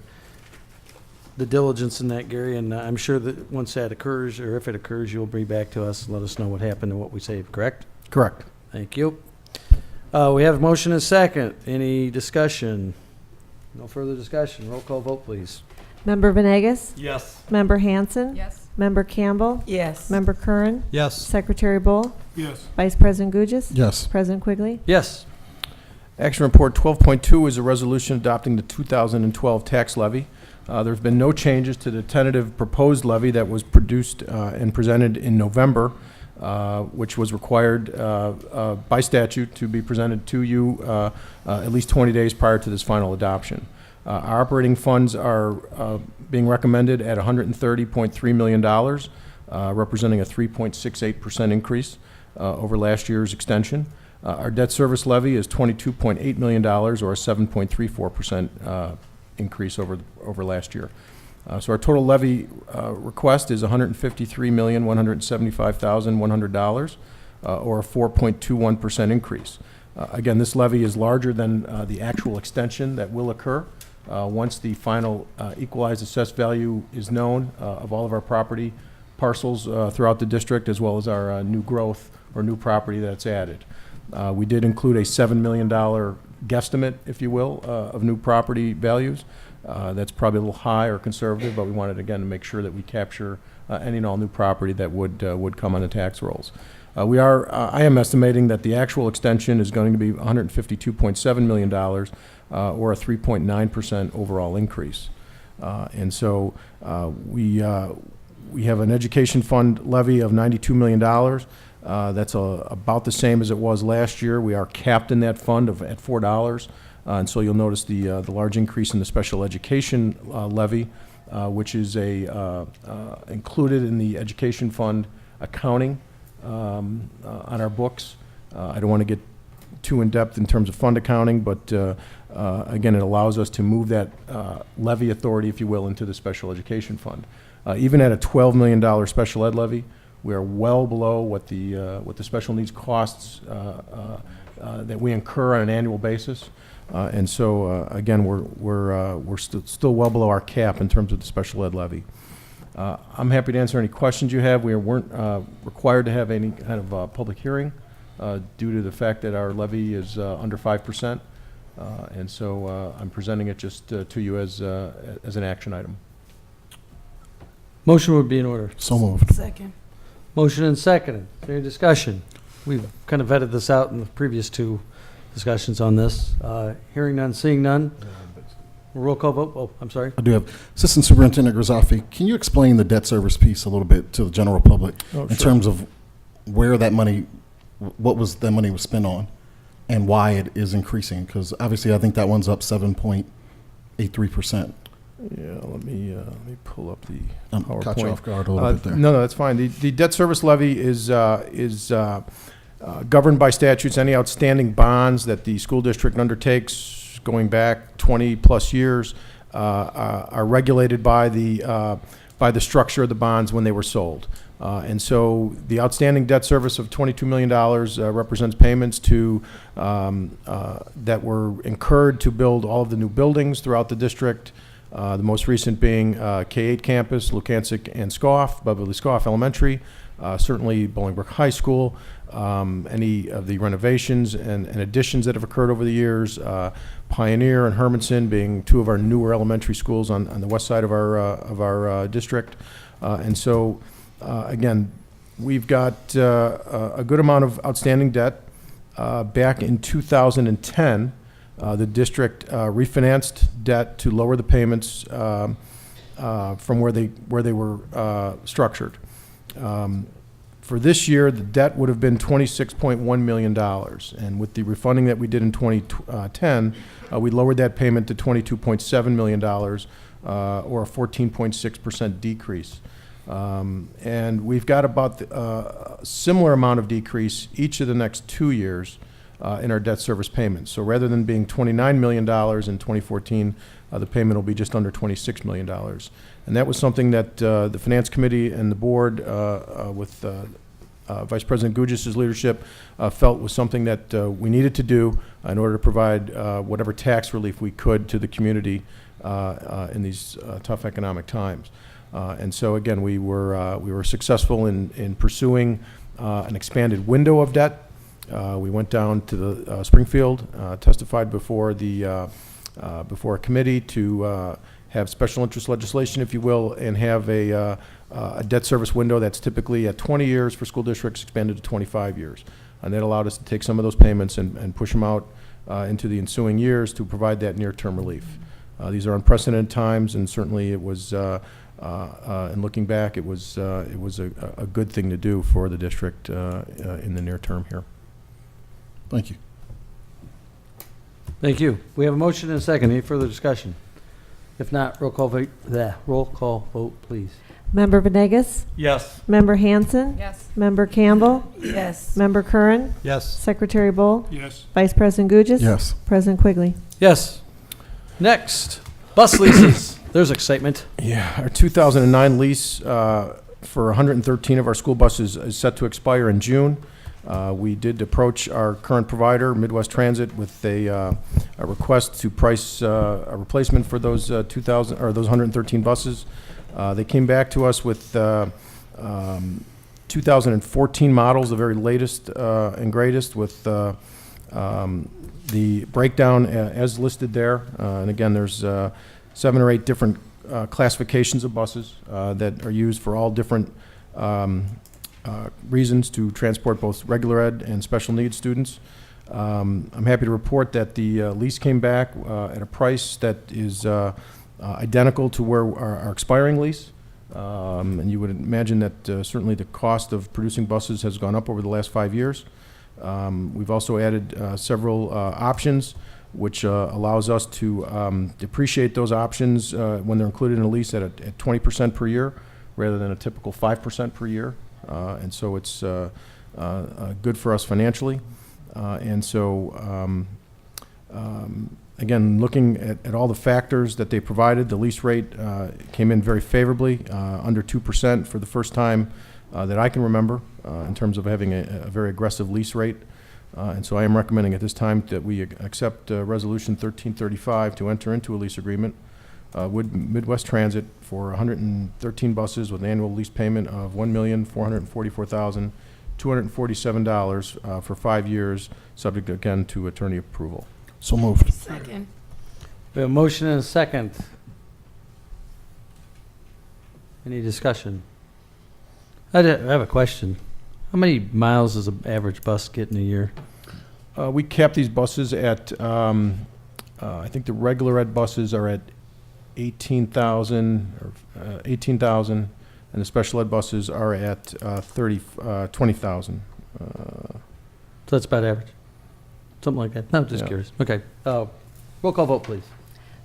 the diligence in that, Gary. And I'm sure that once that occurs, or if it occurs, you'll bring back to us and let us know what happened and what we saved. Correct? Correct. Thank you. We have a motion and a second. Any discussion? No further discussion. Roll call vote, please. Member Venegas? Yes. Member Hanson? Yes. Member Campbell? Yes. Member Curran? Yes. Secretary Bull? Yes. Vice President Gugis? Yes. President Quigley? Yes. Action report 12.2 is a resolution adopting the 2012 tax levy. There have been no changes to the tentative proposed levy that was produced and presented in November, which was required by statute to be presented to you at least 20 days prior to this final adoption. Our operating funds are being recommended at $130.3 million, representing a 3.68% increase over last year's extension. Our debt service levy is $22.8 million, or a 7.34% increase over last year. So our total levy request is $153,175,100, or a 4.21% increase. Again, this levy is larger than the actual extension that will occur once the final equalized assessed value is known of all of our property parcels throughout the district, as well as our new growth or new property that's added. We did include a $7 million guesstimate, if you will, of new property values. That's probably a little high or conservative, but we wanted, again, to make sure that we capture any and all new property that would come on the tax rolls. I am estimating that the actual extension is going to be $152.7 million, or a 3.9% overall increase. And so we have an education fund levy of $92 million. That's about the same as it was last year. We are capped in that fund at $4. And so you'll notice the large increase in the special education levy, which is included in the education fund accounting on our books. I don't want to get too in-depth in terms of fund accounting, but again, it allows us to move that levy authority, if you will, into the special education fund. Even at a $12 million special ed levy, we are well below what the special needs costs that we incur on an annual basis. And so, again, we're still well below our cap in terms of the special ed levy. I'm happy to answer any questions you have. We weren't required to have any kind of public hearing due to the fact that our levy is under 5%. And so I'm presenting it just to you as an action item. Motion would be in order. So moved. Second. Motion and seconded. Any discussion? We've kind of vetted this out in the previous two discussions on this. Hearing none, seeing none. Roll call vote. Oh, I'm sorry. I do have Assistant Superintendent Grisafi. Can you explain the debt service piece a little bit to the general public in terms of where that money, what was that money was spent on, and why it is increasing? Because obviously, I think that one's up 7.83%. Yeah, let me pull up the PowerPoint. Caught you off guard a little bit there. No, that's fine. The debt service levy is governed by statutes. Any outstanding bonds that the school district undertakes going back 20-plus years are regulated by the structure of the bonds when they were sold. And so the outstanding debt service of $22 million represents payments to that were incurred to build all of the new buildings throughout the district. The most recent being K-8 campus, Lukansic and Scoff, Beverly Scoff Elementary, certainly Bolingbrook High School, any of the renovations and additions that have occurred over the years, Pioneer and Hermanson being two of our newer elementary schools on the west side of our district. And so, again, we've got a good amount of outstanding debt. Back in 2010, the district refinanced debt to lower the payments from where they were structured. For this year, the debt would have been $26.1 million, and with the refunding that we did in 2010, we lowered that payment to $22.7 million, or a 14.6% decrease. And we've got about a similar amount of decrease each of the next 2 years in our debt service payments. So rather than being $29 million in 2014, the payment will be just under $26 million. And that was something that the Finance Committee and the board, with Vice President Gugis' leadership, felt was something that we needed to do in order to provide whatever tax relief we could to the community in these tough economic times. And so again, we were successful in pursuing an expanded window of debt. We went down to the Springfield, testified before before a committee to have special interest legislation, if you will, and have a debt service window that's typically at 20 years for school districts, expanded to 25 years. And that allowed us to take some of those payments and push them out into the ensuing years to provide that near-term relief. These are unprecedented times, and certainly it was, in looking back, it was a good thing to do for the district in the near term here. Thank you. Thank you. We have a motion and a second. Any further discussion? If not, roll call vote, please. Member Venegas? Yes. Member Hanson? Yes. Member Campbell? Yes. Member Curran? Yes. Secretary Bull? Yes. Vice President Gugis? Yes. President Quigley? Yes. Next, bus leases. There's excitement. Yeah, our 2009 lease for 113 of our school buses is set to expire in June. We did approach our current provider, Midwest Transit, with a request to price a replacement for those 113 buses. They came back to us with 2014 models, the very latest and greatest, with the breakdown as listed there. And again, there's 7 or 8 different classifications of buses that are used for all different reasons to transport both regular ed and special needs students. I'm happy to report that the lease came back at a price that is identical to where our expiring lease. And you would imagine that certainly the cost of producing buses has gone up over the last 5 years. We've also added several options, which allows us to depreciate those options when they're included in a lease at 20% per year, rather than a typical 5% per year. And so it's good for us financially. Again, looking at all the factors that they provided, the lease rate came in very favorably, under 2% for the first time that I can remember in terms of having a very aggressive lease rate. And so I am recommending at this time that we accept Resolution 1335 to enter into a lease agreement with Midwest Transit for 113 buses with an annual lease payment of $1,444,247 for 5 years, subject again to attorney approval. So moved. Second. We have a motion and a second. Any discussion? I have a question. How many miles does an average bus get in a year? We cap these buses at, I think the regular ed buses are at 18,000, and the special ed buses are at 20,000. So that's about average. Something like that. No, just Yeah. curious. Okay. Roll call vote, please.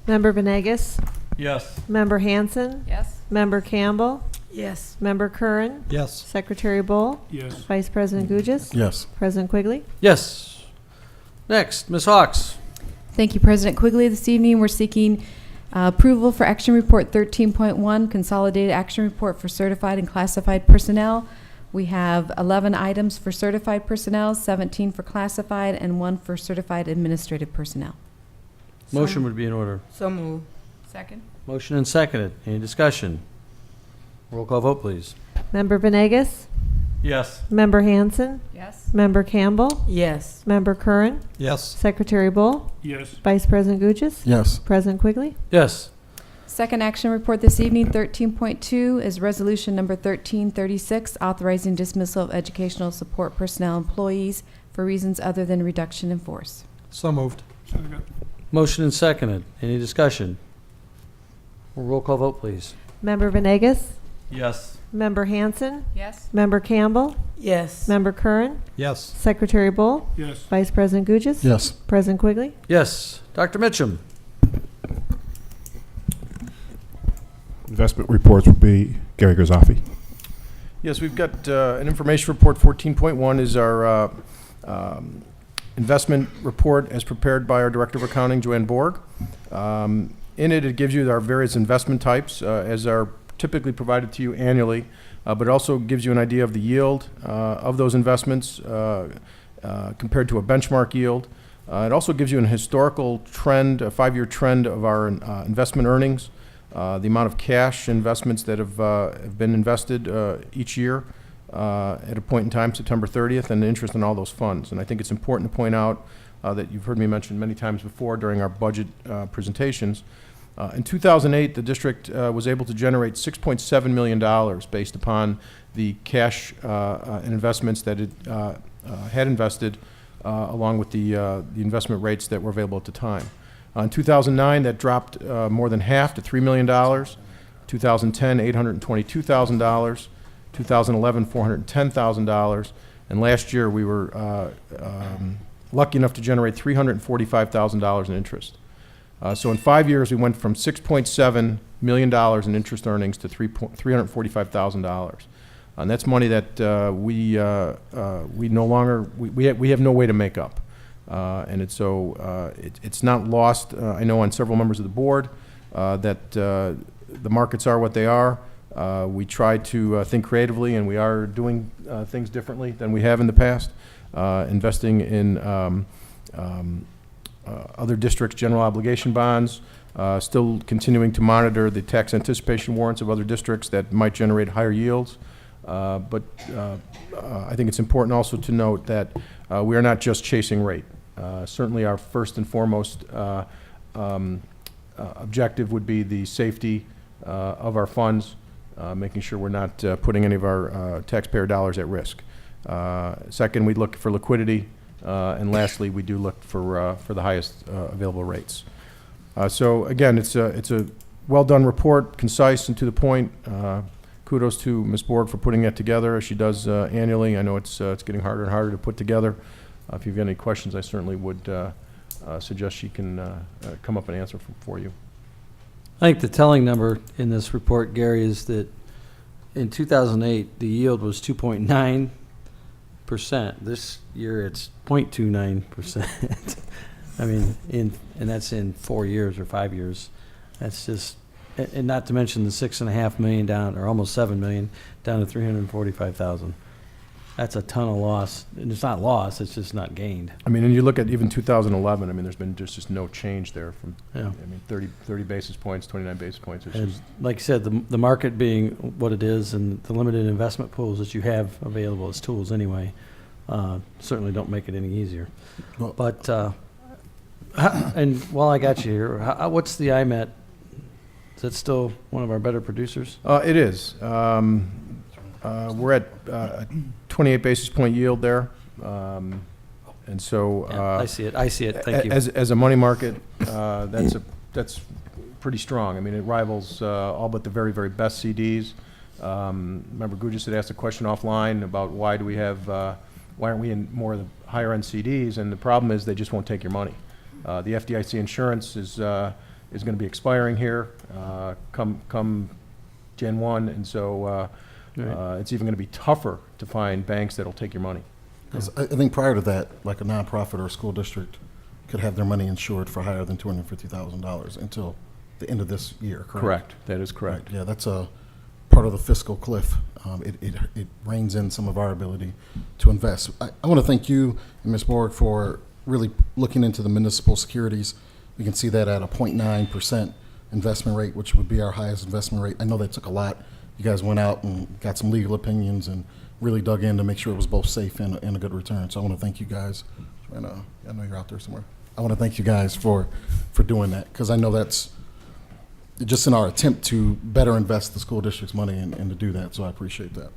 Member Venegas? Yes. Member Hanson? Yes. Member Campbell? Yes. Member Curran? Yes. Secretary Bull? Yes. Vice President Gugis? Yes. President Quigley? Yes. Next, Ms. Hawks. Thank you, President Quigley. This evening, we're seeking approval for Action Report 13.1, Consolidated Action Report for Certified and Classified Personnel. We have 11 items for certified personnel, 17 for classified, and 1 for certified administrative personnel. Motion would be in order. So move. Second. Motion and seconded. Any discussion? Roll call vote, please. Member Venegas? Yes. Member Hanson? Yes. Member Campbell? Yes. Member Curran? Yes. Secretary Bull? Yes. Vice President Gugis? Yes. President Quigley? Yes. Second action report this evening, 13.2, is resolution number 1336, authorizing dismissal of educational support personnel employees for reasons other than reduction in force. So moved. Motion and seconded. Any discussion? Roll call vote, please. Member Venegas? Yes. Member Hanson? Yes. Member Campbell? Yes. Member Curran? Yes. Secretary Bull? Yes. Vice President Gugis? Yes. President Quigley? Yes. Dr. Mitchum. Investment reports will be Gary Grzaffi. Yes, we've got an information report. 14.1 is our investment report as prepared by our Director of Accounting, Joanne Borg. In it, it gives you our various investment types as are typically provided to you annually, but it also gives you an idea of the yield of those investments compared to a benchmark yield. It also gives you an historical trend, a 5-year trend of our investment earnings, the amount of cash investments that have been invested each year at a point in time, September 30th, and the interest in all those funds. And I think it's important to point out that you've heard me mention many times before during our budget presentations. In 2008, the district was able to generate $6.7 million based upon the cash and investments that it had invested along with the investment rates that were available at the time. In 2009, that dropped more than half to $3 million. 2010, $822,000. 2011, $410,000. And last year, we were lucky enough to generate $345,000 in interest. So in 5 years, we went from $6.7 million in interest earnings to $345,000. And that's money that we no longer, we have no way to make up. And it's not lost. I know on several members of the board that the markets are what they are. We try to think creatively, and we are doing things differently than we have in the past, investing in other districts' general obligation bonds, still continuing to monitor the tax anticipation warrants of other districts that might generate higher yields. But I think it's important also to note that we are not just chasing rate. Certainly our first and foremost objective would be the safety of our funds, making sure we're not putting any of our taxpayer dollars at risk. Second, we look for liquidity, and lastly, we do look for the highest available rates. So again, it's a well-done report, concise and to the point. Kudos to Ms. Borg for putting that together, as she does annually. I know it's getting harder and harder to put together. If you've got any questions, I certainly would suggest she can come up and answer for you. I think the telling number in this report, Gary, is that in 2008, the yield was 2.9%. This year, it's 0.29%. I mean, and that's in 4 years or 5 years. That's just, and not to mention the $6.5 million down, or almost $7 million, down to $345,000. That's a ton of loss. And it's not loss, it's just not gained. I mean, and you look at even 2011, I mean, there's been just no change there from, Yeah. I mean, 30 basis points, 29 basis points. It's And just, like you said, the market being what it is and the limited investment pools that you have available as tools anyway, certainly don't make it any easier. Well- But, and while I got you here, what's the IMET? Is that still one of our better producers? it is. We're at 28 basis point yield there. And so. Yeah, I see it, thank you. As a money market, that's pretty strong. I mean, it rivals all but the very, very best CDs. Remember, Gugis had asked a question offline about why aren't we in more of the higher end CDs? And the problem is they just won't take your money. The FDIC insurance is going to be expiring here come Jan 1, and so it's even going to be tougher to find banks that'll take your money. 'Cause I think prior to that, like a nonprofit or a school district could have their money insured for higher than $250,000 until the end of this year, correct? Correct. That is correct. Yeah, that's a part of the fiscal cliff. It reins in some of our ability to invest. I want to thank you and Ms. Borg for really looking into the municipal securities. We can see that at a 0.9% investment rate, which would be our highest investment rate. I know that took a lot. You guys went out and got some legal opinions and really dug in to make sure it was both safe and a good return. So I want to thank you guys. And I know you're out there somewhere. I want to thank you guys for doing that, because I know that's just in our attempt to better invest the school district's money and to do that. So I appreciate that.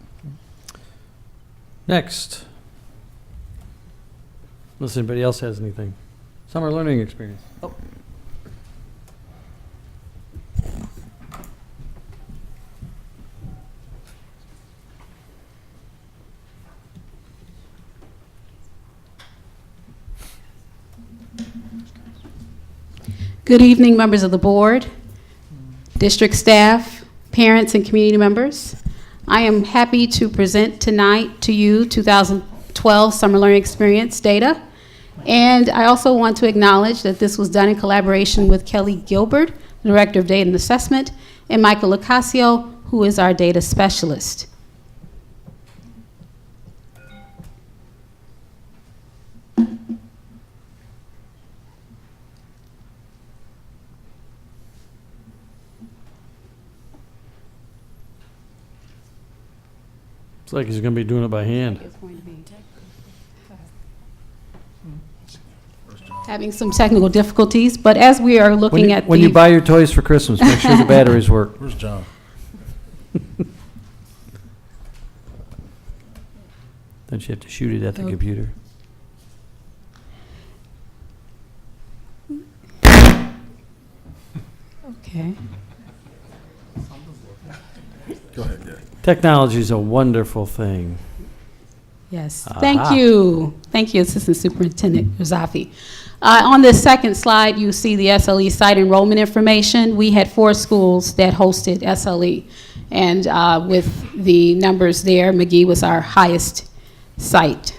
Next. Unless anybody else has anything. Summer learning experience. Oh. Good evening, members of the board, district staff, parents, and community members. I am happy to present tonight to you 2012 Summer Learning Experience data. And I also want to acknowledge that this was done in collaboration with Kelly Gilbert, Director of Data and Assessment, and Michael Locasio, who is our data specialist. It's like he's going to be doing it by hand. Having some technical difficulties, but as we are looking at When you buy your toys for Christmas, make sure the batteries work. Where's John? Don't you have to shoot it at the computer? Okay. Go ahead, yeah. Technology is a wonderful thing. Yes, Aha. thank you. Thank you, Assistant Superintendent Uzafi. On the second slide, you see the SLE site enrollment information. We had 4 schools that hosted SLE. And with the numbers there, McGee was our highest site.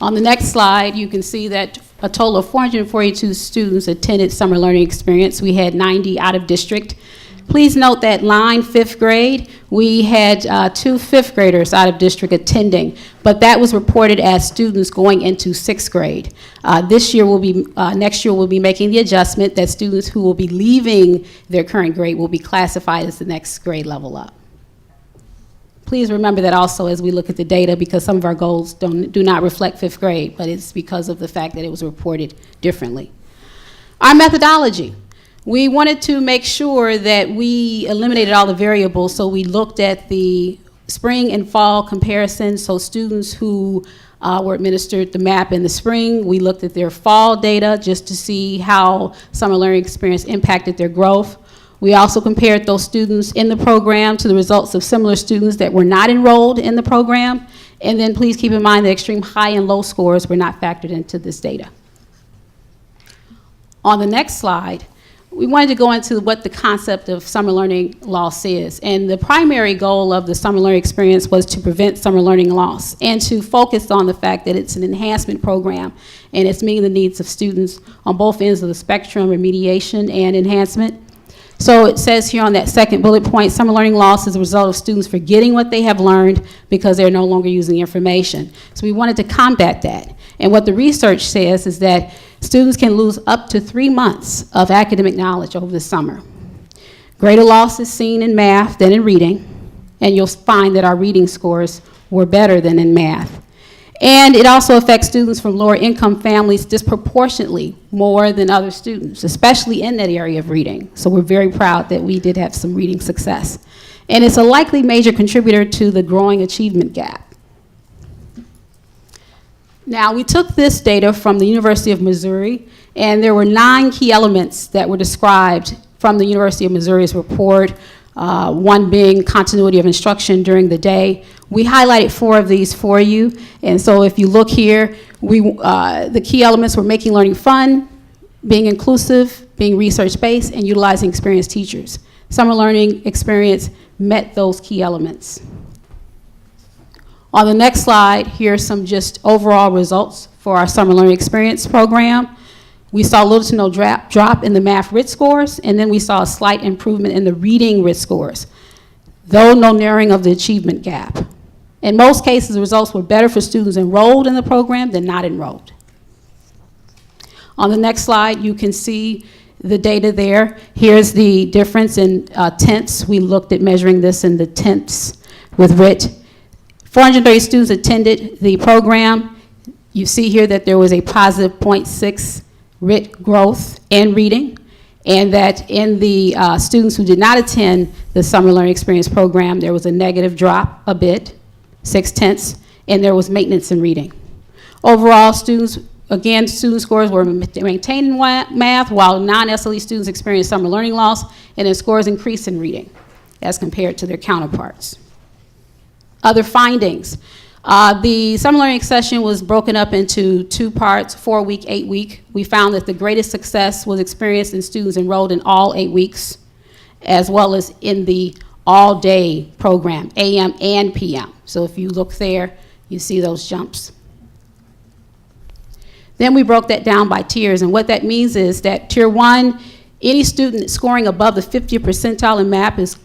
On the next slide, you can see that a total of 442 students attended summer learning experience. We had 90 out of district. Please note that line 5th grade, we had 2 5th graders out of district attending, but that was reported as students going into 6th grade. Next year we'll be making the adjustment that students who will be leaving their current grade will be classified as the next grade level up. Please remember that also as we look at the data, because some of our goals do not reflect 5th grade, but it's because of the fact that it was reported differently. Our methodology. We wanted to make sure that we eliminated all the variables, so we looked at the spring and fall comparison. So students who were administered the MAP in the spring, we looked at their fall data just to see how summer learning experience impacted their growth. We also compared those students in the program to the results of similar students that were not enrolled in the program. And then please keep in mind that extreme high and low scores were not factored into this data. On the next slide, we wanted to go into what the concept of summer learning loss is. And the primary goal of the summer learning experience was to prevent summer learning loss and to focus on the fact that it's an enhancement program and it's meeting the needs of students on both ends of the spectrum, remediation and enhancement. So it says here on that second bullet point, summer learning loss is a result of students forgetting what they have learned because they're no longer using the information. So we wanted to combat that. And what the research says is that students can lose up to 3 months of academic knowledge over the summer. Greater loss is seen in math than in reading, and you'll find that our reading scores were better than in math. And it also affects students from lower income families disproportionately more than other students, especially in that area of reading. So we're very proud that we did have some reading success. And it's a likely major contributor to the growing achievement gap. Now, we took this data from the University of Missouri, and there were 9 key elements that were described from the University of Missouri's report, one being continuity of instruction during the day. We highlighted 4 of these for you, and so if you look here, the key elements were making learning fun, being inclusive, being research-based, and utilizing experienced teachers. Summer learning experience met those key elements. On the next slide, here are some just overall results for our summer learning experience program. We saw little to no drop in the math RIT scores, and then we saw a slight improvement in the reading RIT scores, though no narrowing of the achievement gap. In most cases, the results were better for students enrolled in the program than not enrolled. On the next slide, you can see the data there. Here's the difference in tenths. We looked at measuring this in the tenths with RIT. 430 students attended the program. You see here that there was a positive 0.6 RIT growth in reading, and that in the students who did not attend the summer learning experience program, there was a negative drop a bit, 0.6, and there was maintenance in reading. Overall, student scores were maintained in math, while non-SLE students experienced summer learning loss, and their scores increased in reading as compared to their counterparts. Other findings. The summer learning session was broken up into 2 parts, 4-week, 8-week. We found that the greatest success was experienced in students enrolled in all 8 weeks, as well as in the all-day program, AM and PM. So if you look there, you see those jumps. Then we broke that down by tiers, and what that means is that Tier 1, any student scoring above the 50th percentile in MAP is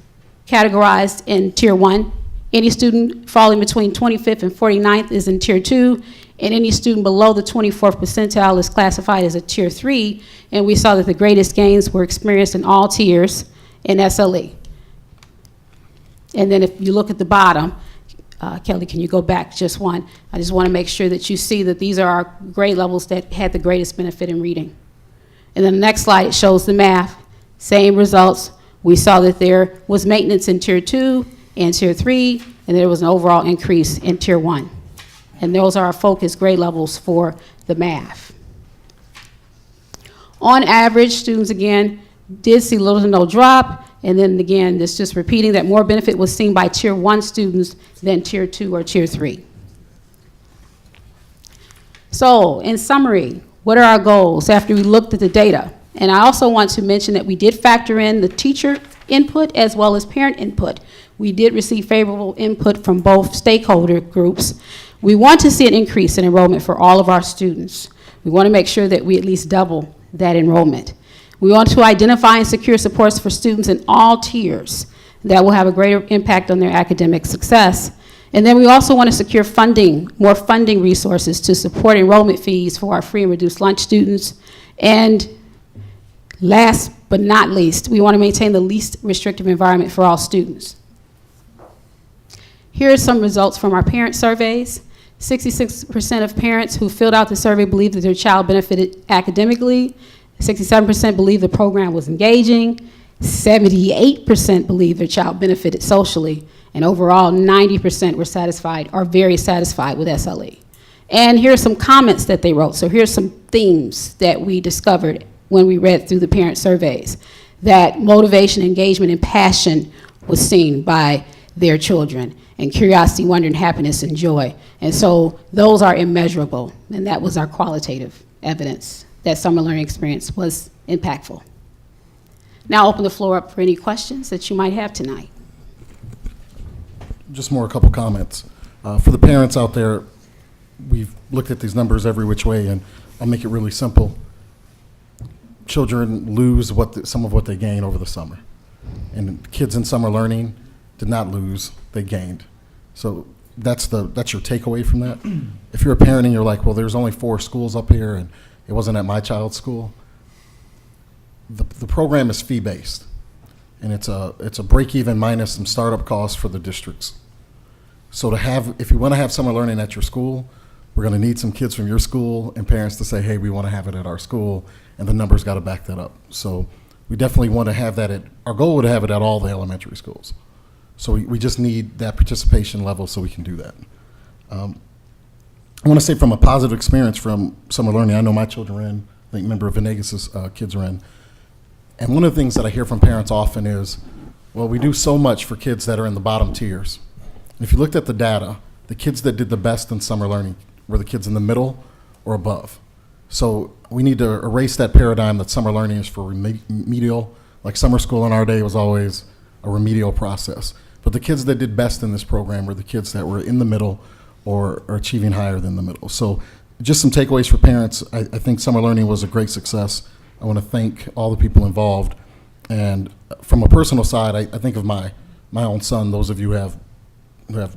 categorized in Tier 1. Any student falling between 25th and 49th is in Tier 2, and any student below the 24th percentile is classified as a Tier 3, and we saw that the greatest gains were experienced in all tiers in SLE. And then if you look at the bottom, Kelly, can you go back just one? I just want to make sure that you see that these are our grade levels that had the greatest benefit in reading. And then the next slide, it shows the math. Same results. We saw that there was maintenance in Tier 2 and Tier 3, and there was an overall increase in Tier 1. And those are our focus grade levels for the math. On average, students, again, did see little to no drop. And then again, this just repeating that more benefit was seen by Tier 1 students than Tier 2 or Tier 3. So, in summary, what are our goals after we looked at the data? And I also want to mention that we did factor in the teacher input as well as parent input. We did receive favorable input from both stakeholder groups. We want to see an increase in enrollment for all of our students. We want to make sure that we at least double that enrollment. We want to identify and secure supports for students in all tiers that will have a greater impact on their academic success. And then we also want to secure funding, more funding resources to support enrollment fees for our free and reduced lunch students. And last but not least, we want to maintain the least restrictive environment for all students. Here are some results from our parent surveys. 66% of parents who filled out the survey believe that their child benefited academically. 67% believe the program was engaging. 78% believe their child benefited socially. And overall, 90% were satisfied or very satisfied with SLE. And here are some comments that they wrote. So here's some themes that we discovered when we read through the parent surveys. That motivation, engagement, and passion was seen by their children, and curiosity, wonder, and happiness and joy. And so those are immeasurable, and that was our qualitative evidence that summer learning experience was impactful. Now I'll open the floor up for any questions that you might have tonight. Just a couple comments. For the parents out there, we've looked at these numbers every which way, and I'll make it really simple. Children lose some of what they gain over the summer. And kids in summer learning did not lose, they gained. So that's your takeaway from that. If you're a parent and you're like, well, there's only 4 schools up here and it wasn't at my child's school, the program is fee-based. And it's a break-even minus some startup costs for the districts. So if you want to have summer learning at your school, we're going to need some kids from your school and parents to say, hey, we want to have it at our school, and the numbers got to back that up. So we definitely want to have that our goal would have it at all the elementary schools. So we just need that participation level so we can do that. I want to say from a positive experience from summer learning, I know my children are in, I think a member of Venegas's kids are in. And one of the things that I hear from parents often is, well, we do so much for kids that are in the bottom tiers. And if you looked at the data, the kids that did the best in summer learning were the kids in the middle or above. So we need to erase that paradigm that summer learning is for remedial, like summer school in our day was always a remedial process. But the kids that did best in this program were the kids that were in the middle or achieving higher than the middle. So just some takeaways for parents. I think summer learning was a great success. I want to thank all the people involved. And from a personal side, I think of my own son. Those of you who have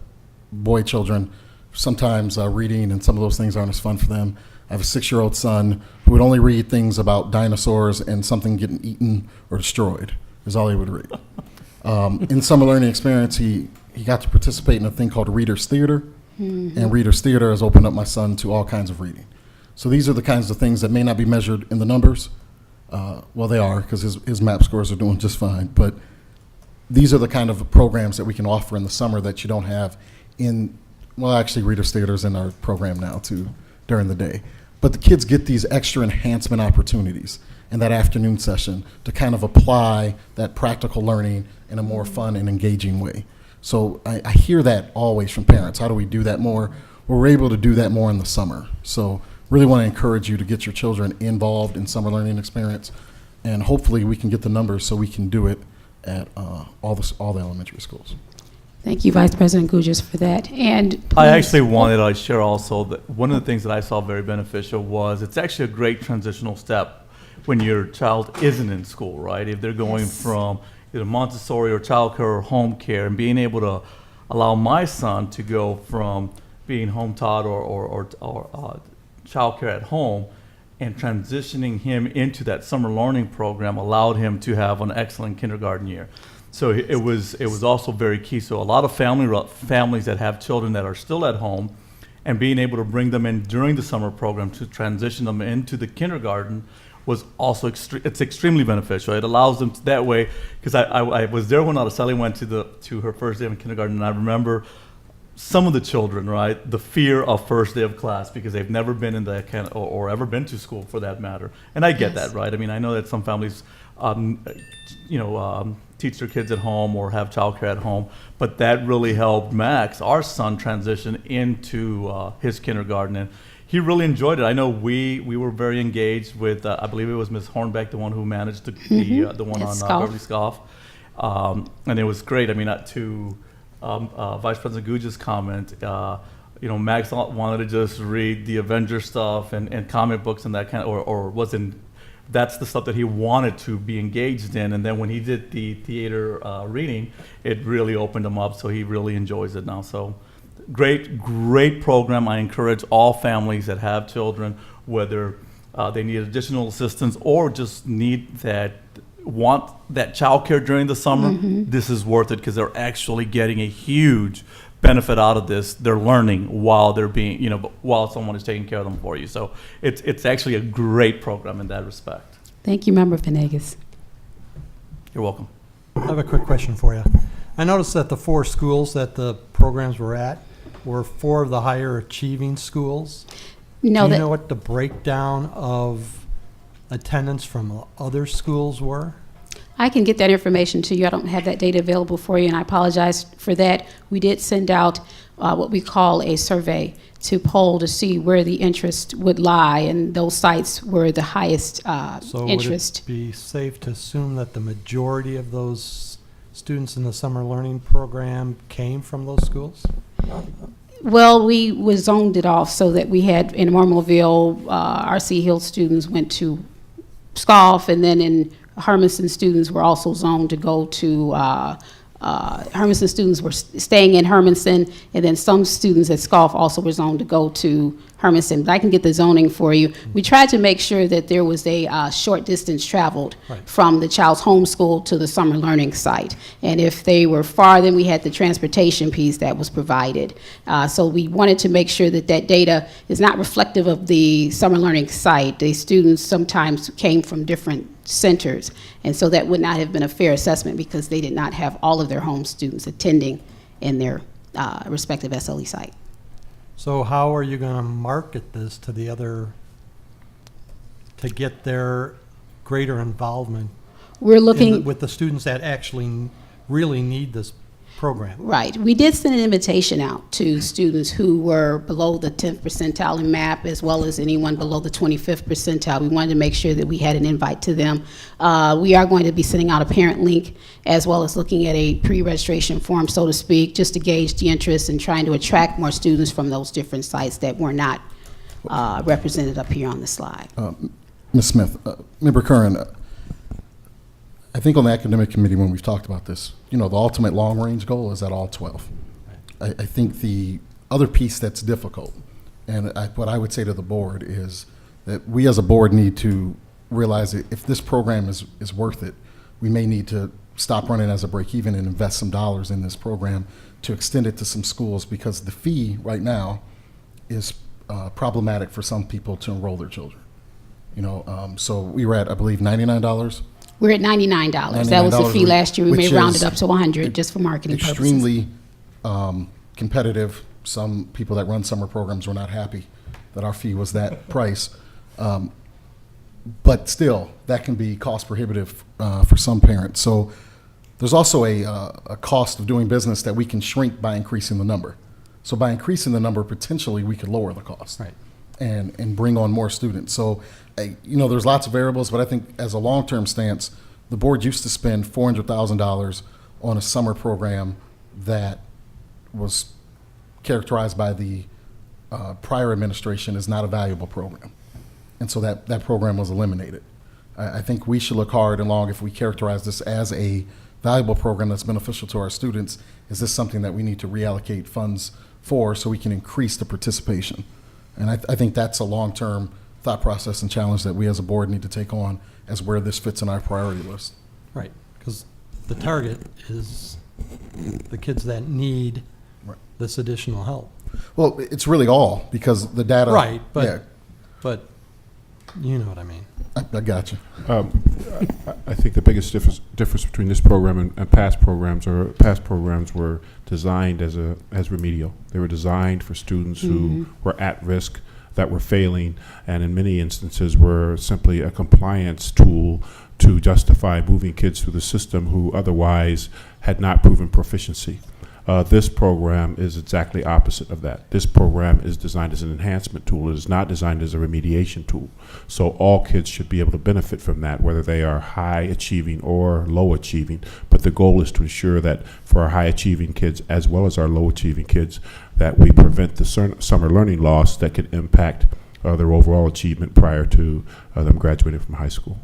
boy children, sometimes reading and some of those things aren't as fun for them. I have a 6-year-old son who would only read things about dinosaurs and something getting eaten or destroyed is all he would read. In summer learning experience, he got to participate in a thing called Reader's Theater. Mm-hmm. And Reader's Theater has opened up my son to all kinds of reading. So these are the kinds of things that may not be measured in the numbers. Well, they are, because his MAP scores are doing just fine. But these are the kind of programs that we can offer in the summer that you don't have actually Reader's Theater is in our program now too during the day. But the kids get these extra enhancement opportunities in that afternoon session to kind of apply that practical learning in a more fun and engaging way. So I hear that always from parents. How do we do that more? Well, we're able to do that more in the summer. So really want to encourage you to get your children involved in summer learning experience, and hopefully we can get the numbers so we can do it at all the elementary schools. Thank you, Vice President Gujas, for that. And I actually wanted to share also that one of the things that I saw very beneficial was it's actually a great transitional step when your child isn't in school, right? If they're going from either Montessori or childcare or home care, and being able to allow my son to go from being home taught or childcare at home and transitioning him into that summer learning program allowed him to have an excellent kindergarten year. So it was also very key. So a lot of families that have children that are still at home, and being able to bring them in during the summer program to transition them into the kindergarten was also it's extremely beneficial. It allows them to, that way, because I was there when Araceli went to her first day in kindergarten, and I remember some of the children, right, the fear of first day of class because they've never been in that kind of, or ever been to school for that matter. And I get that, right? I mean, I know that some families, teach their kids at home or have childcare at home, but that really helped Max, our son, transition into his kindergarten, and he really enjoyed it. I know we were very engaged with, I believe it was Ms. Hornbeck, the one who managed the one on Beverly Scoff, and it was great. I mean, to Vice President Gouge's comment, Max wanted to just read the Avenger stuff and comic books and that kind of, or wasn't. That's the stuff that he wanted to be engaged in, and then when he did the theater reading, it really opened him up. So he really enjoys it now. So great program. I encourage all families that have children, whether they need additional assistance or just want that childcare during the summer. This is worth it because they're actually getting a huge benefit out of this. They're learning while they're being, while someone is taking care of them for you. So it's actually a great program in that respect. Thank you, Member Venegas. You're welcome. I have a quick question for you. I noticed that the 4 schools that the programs were at were 4 of the higher achieving schools. Do you know what the breakdown of attendance from other schools were? I can get that information to you. I don't have that data available for you, and I apologize for that. We did send out what we call a survey to poll to see where the interest would lie, and those sites were the highest interest. So would it be safe to assume that the majority of those students in the summer learning program came from those schools? Well, we zoned it off so that we had in Mormonville, R.C. Hill students went to Scoff, and then in Hermiston students were also zoned to go to, Hermiston students were staying in Hermiston, and then some students at Scoff also were zoned to go to Hermiston. But I can get the zoning for you. We tried to make sure that there was a short distance traveled from the child's home school to the summer learning site. And if they were far, then we had the transportation piece that was provided. So we wanted to make sure that that data is not reflective of the summer learning site. The students sometimes came from different centers, and so that would not have been a fair assessment because they did not have all of their home students attending in their respective SLE site. So how are you going to market this to to get their greater involvement? We're looking with the students that actually really need this program. Right. We did send an invitation out to students who were below the 10th percentile in MAP, as well as anyone below the 25th percentile. We wanted to make sure that we had an invite to them. We are going to be sending out a parent link, as well as looking at a pre-registration form, so to speak, just to gauge the interest and trying to attract more students from those different sites that were not represented up here on the slide. Ms. Smith, Member Curran, I think on the academic committee when we've talked about this, the ultimate long-range goal is at all 12. I think the other piece that's difficult, and what I would say to the board is that we as a board need to realize that if this program is worth it, we may need to stop running as a break-even and invest some dollars in this program to extend it to some schools, because the fee right now is problematic for some people to enroll their children. So we were at, I believe, $99. We're at $99. That was the fee last year. We may round it up to $100 just for marketing purposes. Extremely competitive. Some people that run summer programs were not happy that our fee was that price. But still, that can be cost prohibitive for some parents. So there's also a cost of doing business that we can shrink by increasing the number. So by increasing the number, potentially we could lower the cost and bring on more students. So there's lots of variables, but I think as a long-term stance, the board used to spend $400,000 on a summer program that was characterized by the prior administration as not a valuable program. And so that program was eliminated. I think we should look hard and long if we characterize this as a valuable program that's beneficial to our students. Is this something that we need to reallocate funds for so we can increase the participation? And I think that's a long-term thought process and challenge that we as a board need to take on as where this fits in our priority list. Right, because the target is the kids that need this additional help. Well, it's really all, because the data. Right, but You know what I mean. I got you. I think the biggest difference between this program and past programs were designed as remedial. They were designed for students who were at risk, that were failing, and in many instances were simply a compliance tool to justify moving kids through the system who otherwise had not proven proficiency. This program is exactly opposite of that. This program is designed as an enhancement tool. It is not designed as a remediation tool. So all kids should be able to benefit from that, whether they are high achieving or low achieving. But the goal is to ensure that for our high achieving kids as well as our low achieving kids, that we prevent the summer learning loss that could impact their overall achievement prior to them graduating from high school.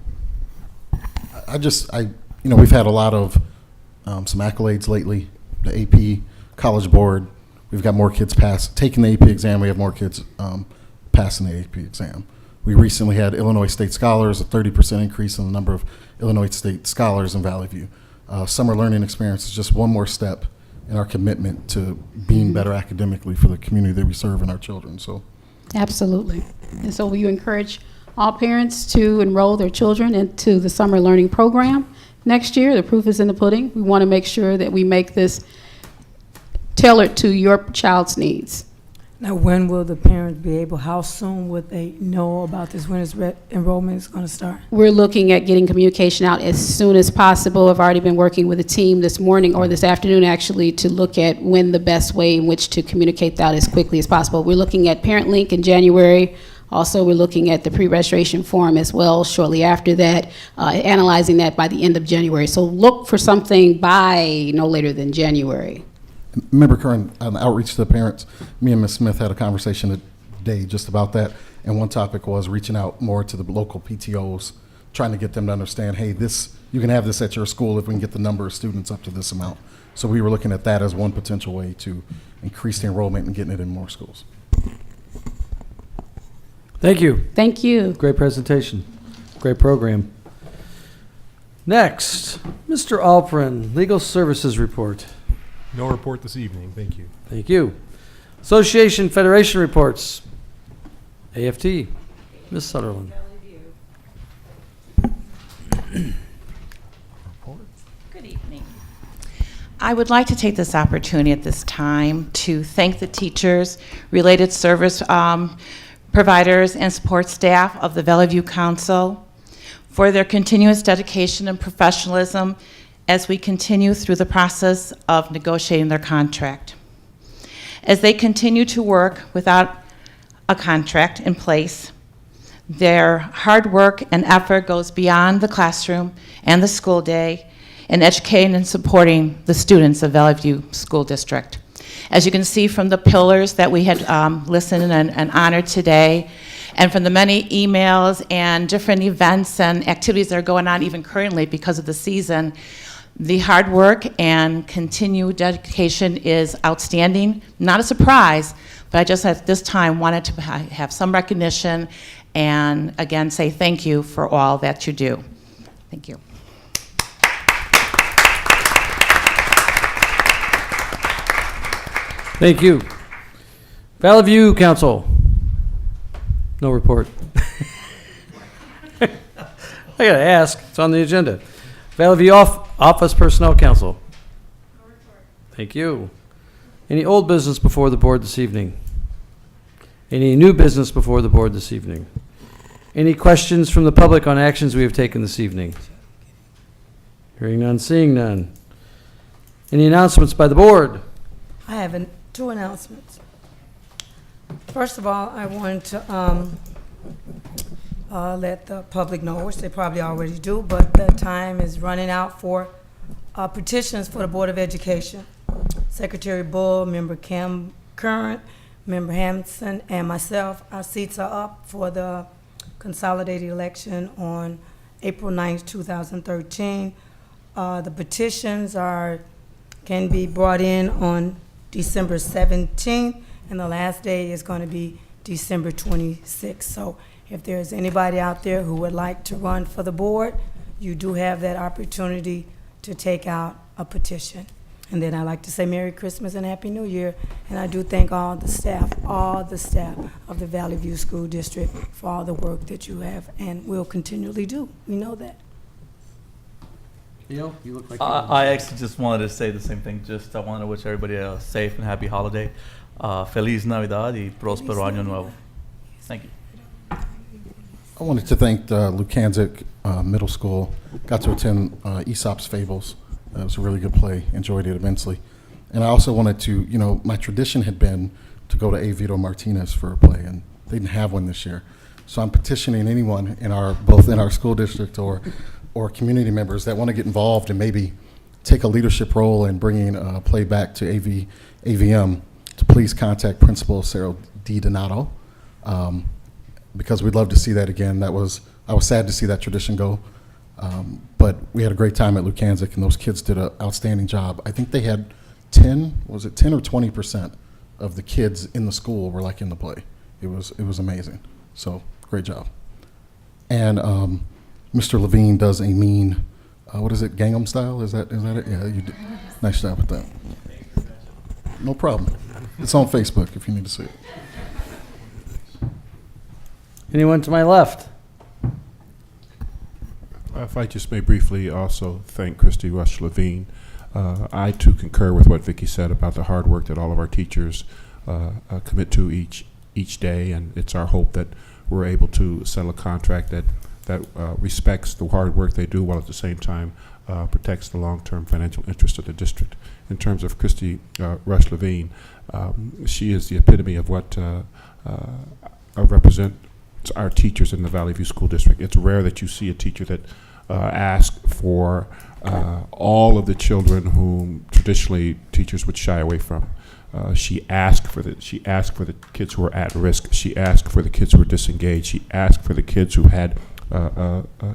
We've had a lot of some accolades lately. The AP College Board, we've got more kids taking the AP exam. We have more kids passing the AP exam. We recently had Illinois State Scholars, a 30% increase in the number of Illinois State Scholars in Valley View. Summer learning experience is just one more step in our commitment to being better academically for the community that we serve and our children. So, Absolutely. And so we encourage all parents to enroll their children into the summer learning program next year. The proof is in the pudding. We want to make sure that we make this tailored to your child's needs. Now, when will the parents be able, how soon would they know about this, when enrollment is going to start? We're looking at getting communication out as soon as possible. I've already been working with a team this morning or this afternoon actually to look at when the best way in which to communicate that as quickly as possible. We're looking at Parent Link in January. Also, we're looking at the pre-registration form as well shortly after that, analyzing that by the end of January. So look for something by no later than January. Member Curran, on the outreach to the parents, me and Ms. Smith had a conversation today just about that, and one topic was reaching out more to the local PTOs, trying to get them to understand, hey, you can have this at your school if we can get the number of students up to this amount. So we were looking at that as one potential way to increase the enrollment and getting it in more schools. Thank you. Thank you. Great presentation. Great program. Next, Mr. Alperin, Legal Services Report. No report this evening. Thank you. Thank you. Association Federation reports. AFT, Ms. Sutherland. Good evening. I would like to take this opportunity at this time to thank the teachers, related service providers, and support staff of the Valley View Council for their continuous dedication and professionalism as we continue through the process of negotiating their contract. As they continue to work without a contract in place, their hard work and effort goes beyond the classroom and the school day in educating and supporting the students of Valley View School District. As you can see from the pillars that we had listened and honored today, and from the many emails and different events and activities that are going on even currently because of the season, the hard work and continued dedication is outstanding. Not a surprise, but I just at this time wanted to have some recognition and again say thank you for all that you do. Thank you. Thank you. Valley View Council. No report. I gotta ask, it's on the agenda. Valley View Office Personnel Council. No report. Thank you. Any old business before the board this evening? Any new business before the board this evening? Any questions from the public on actions we have taken this evening? Hearing none, seeing none. Any announcements by the board? I have two announcements. First of all, I wanted to let the public know, which they probably already do, but the time is running out for petitions for the Board of Education. Secretary Bull, Member Kim Curran, Member Hampson, and myself, our seats are up for the consolidated election on April 9th, 2013. The petitions can be brought in on December 17th, and the last day is going to be December 26th. So if there's anybody out there who would like to run for the board, you do have that opportunity to take out a petition. And then I'd like to say Merry Christmas and Happy New Year. And I do thank all the staff of the Valley View School District for all the work that you have and will continually do. We know that. You look like I actually just wanted to say the same thing. I want to wish everybody a safe and happy holiday. Feliz Navidad y próspero año nuevo. Thank you. I wanted to thank Lukanzik Middle School. Got to attend Aesop's Fables. It was a really good play. Enjoyed it immensely. And I also wanted to, my tradition had been to go to A. Vito Martinez for a play, and they didn't have one this year. So I'm petitioning anyone both in our school district or community members that want to get involved and maybe take a leadership role in bringing a play back to AVM to please contact Principal Sarah D. Donato, because we'd love to see that again. I was sad to see that tradition go, but we had a great time at Lukanzik, and those kids did an outstanding job. I think they had 10 or 20% of the kids in the school were like in the play. It was amazing. So great job. And Mr. Levine does a mean, what is it, Gangnam Style? Is that it? Yeah, you did. Nice job with that. No problem. It's on Facebook if you need to see it. Anyone to my left? If I just may briefly also thank Christy Rush Levine. I too concur with what Vicki said about the hard work that all of our teachers commit to each day, and it's our hope that we're able to settle a contract that respects the hard work they do while at the same time protects the long-term financial interest of the district. In terms of Christy Rush Levine, she is the epitome of what represent our teachers in the Valley View School District. It's rare that you see a teacher that asks for all of the children whom traditionally teachers would shy away from. She asked for the kids who are at risk. She asked for the kids who were disengaged. She asked for the kids who had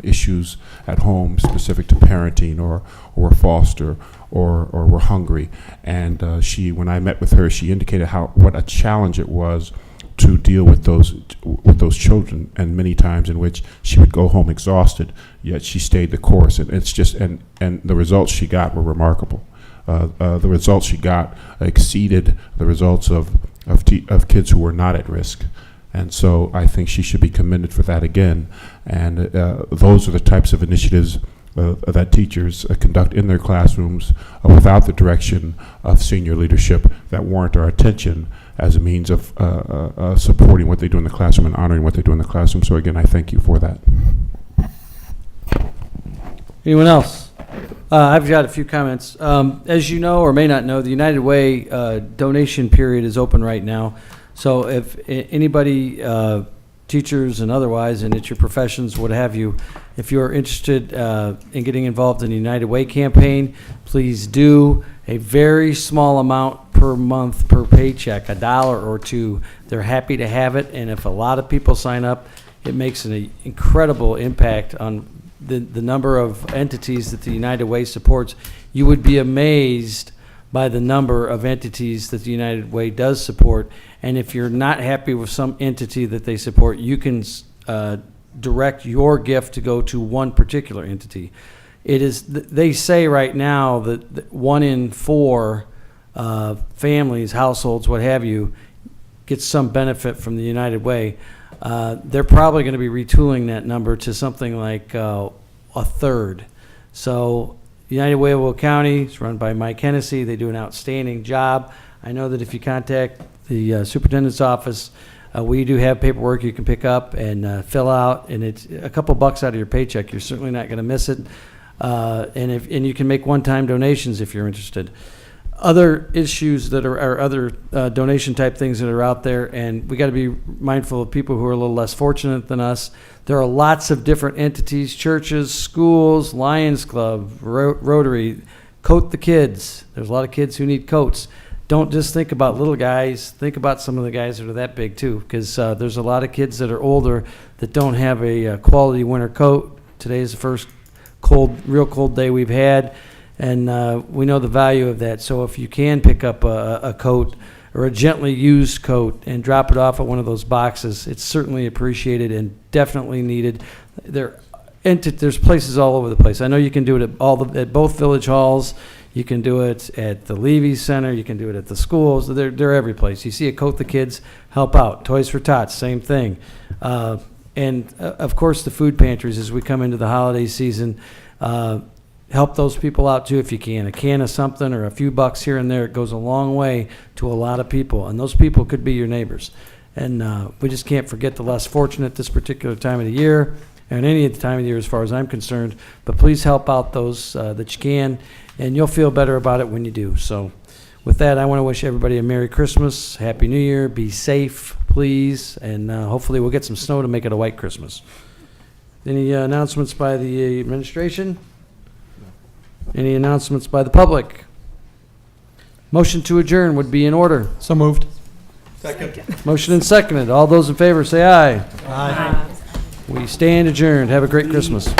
issues at home specific to parenting or were foster or were hungry. And when I met with her, she indicated what a challenge it was to deal with those children, and many times in which she would go home exhausted, yet she stayed the course. And it's just and the results she got were remarkable. The results she got exceeded the results of kids who were not at risk. And so I think she should be commended for that again. And those are the types of initiatives that teachers conduct in their classrooms without the direction of senior leadership that warrant our attention as a means of supporting what they do in the classroom and honoring what they do in the classroom. So again, I thank you for that. Anyone else? I've got a few comments. As you know or may not know, the United Way donation period is open right now. So if anybody, teachers and otherwise, and it's your professions, what have you, if you're interested in getting involved in the United Way campaign, please do. A very small amount per month per paycheck, $1 or $2. They're happy to have it, and if a lot of people sign up, it makes an incredible impact on the number of entities that the United Way supports. You would be amazed by the number of entities that the United Way does support. And if you're not happy with some entity that they support, you can direct your gift to go to one particular entity. It is, they say right now that 1 in 4 families, households, what have you, gets some benefit from the United Way. They're probably going to be retooling that number to something like a third. So United Way of Will County is run by Mike Hennessy. They do an outstanding job. I know that if you contact the superintendent's office, we do have paperwork you can pick up and fill out, and it's a couple bucks out of your paycheck. You're certainly not going to miss it. And you can make one-time donations if you're interested. Other issues that are other donation type things that are out there, and we got to be mindful of people who are a little less fortunate than us. There are lots of different entities, churches, schools, Lions Club, Rotary, Coat the Kids. There's a lot of kids who need coats. Don't just think about little guys. Think about some of the guys that are that big too, because there's a lot of kids that are older that don't have a quality winter coat. Today is the first real cold day we've had. And we know the value of that. So if you can pick up a coat or a gently used coat and drop it off at one of those boxes, it's certainly appreciated and definitely needed. There's places all over the place. I know you can do it at both village halls. You can do it at the Levy Center. You can do it at the schools. They're every place. You see a Coat the Kids, help out. Toys for Tots, same thing. And of course, the food pantries as we come into the holiday season. Help those people out too if you can. A can of something or a few bucks here and there, it goes a long way to a lot of people. And those people could be your neighbors. And we just can't forget the less fortunate this particular time of the year, and any time of the year as far as I'm concerned. But please help out those that you can, and you'll feel better about it when you do. So with that, I want to wish everybody a Merry Christmas, Happy New Year, be safe, please, and hopefully we'll get some snow to make it a white Christmas. Any announcements by the administration? Any announcements by the public? Motion to adjourn would be in order. So moved. Second. Motion and seconded. All those in favor say aye. Aye. We stand adjourned. Have a great Christmas.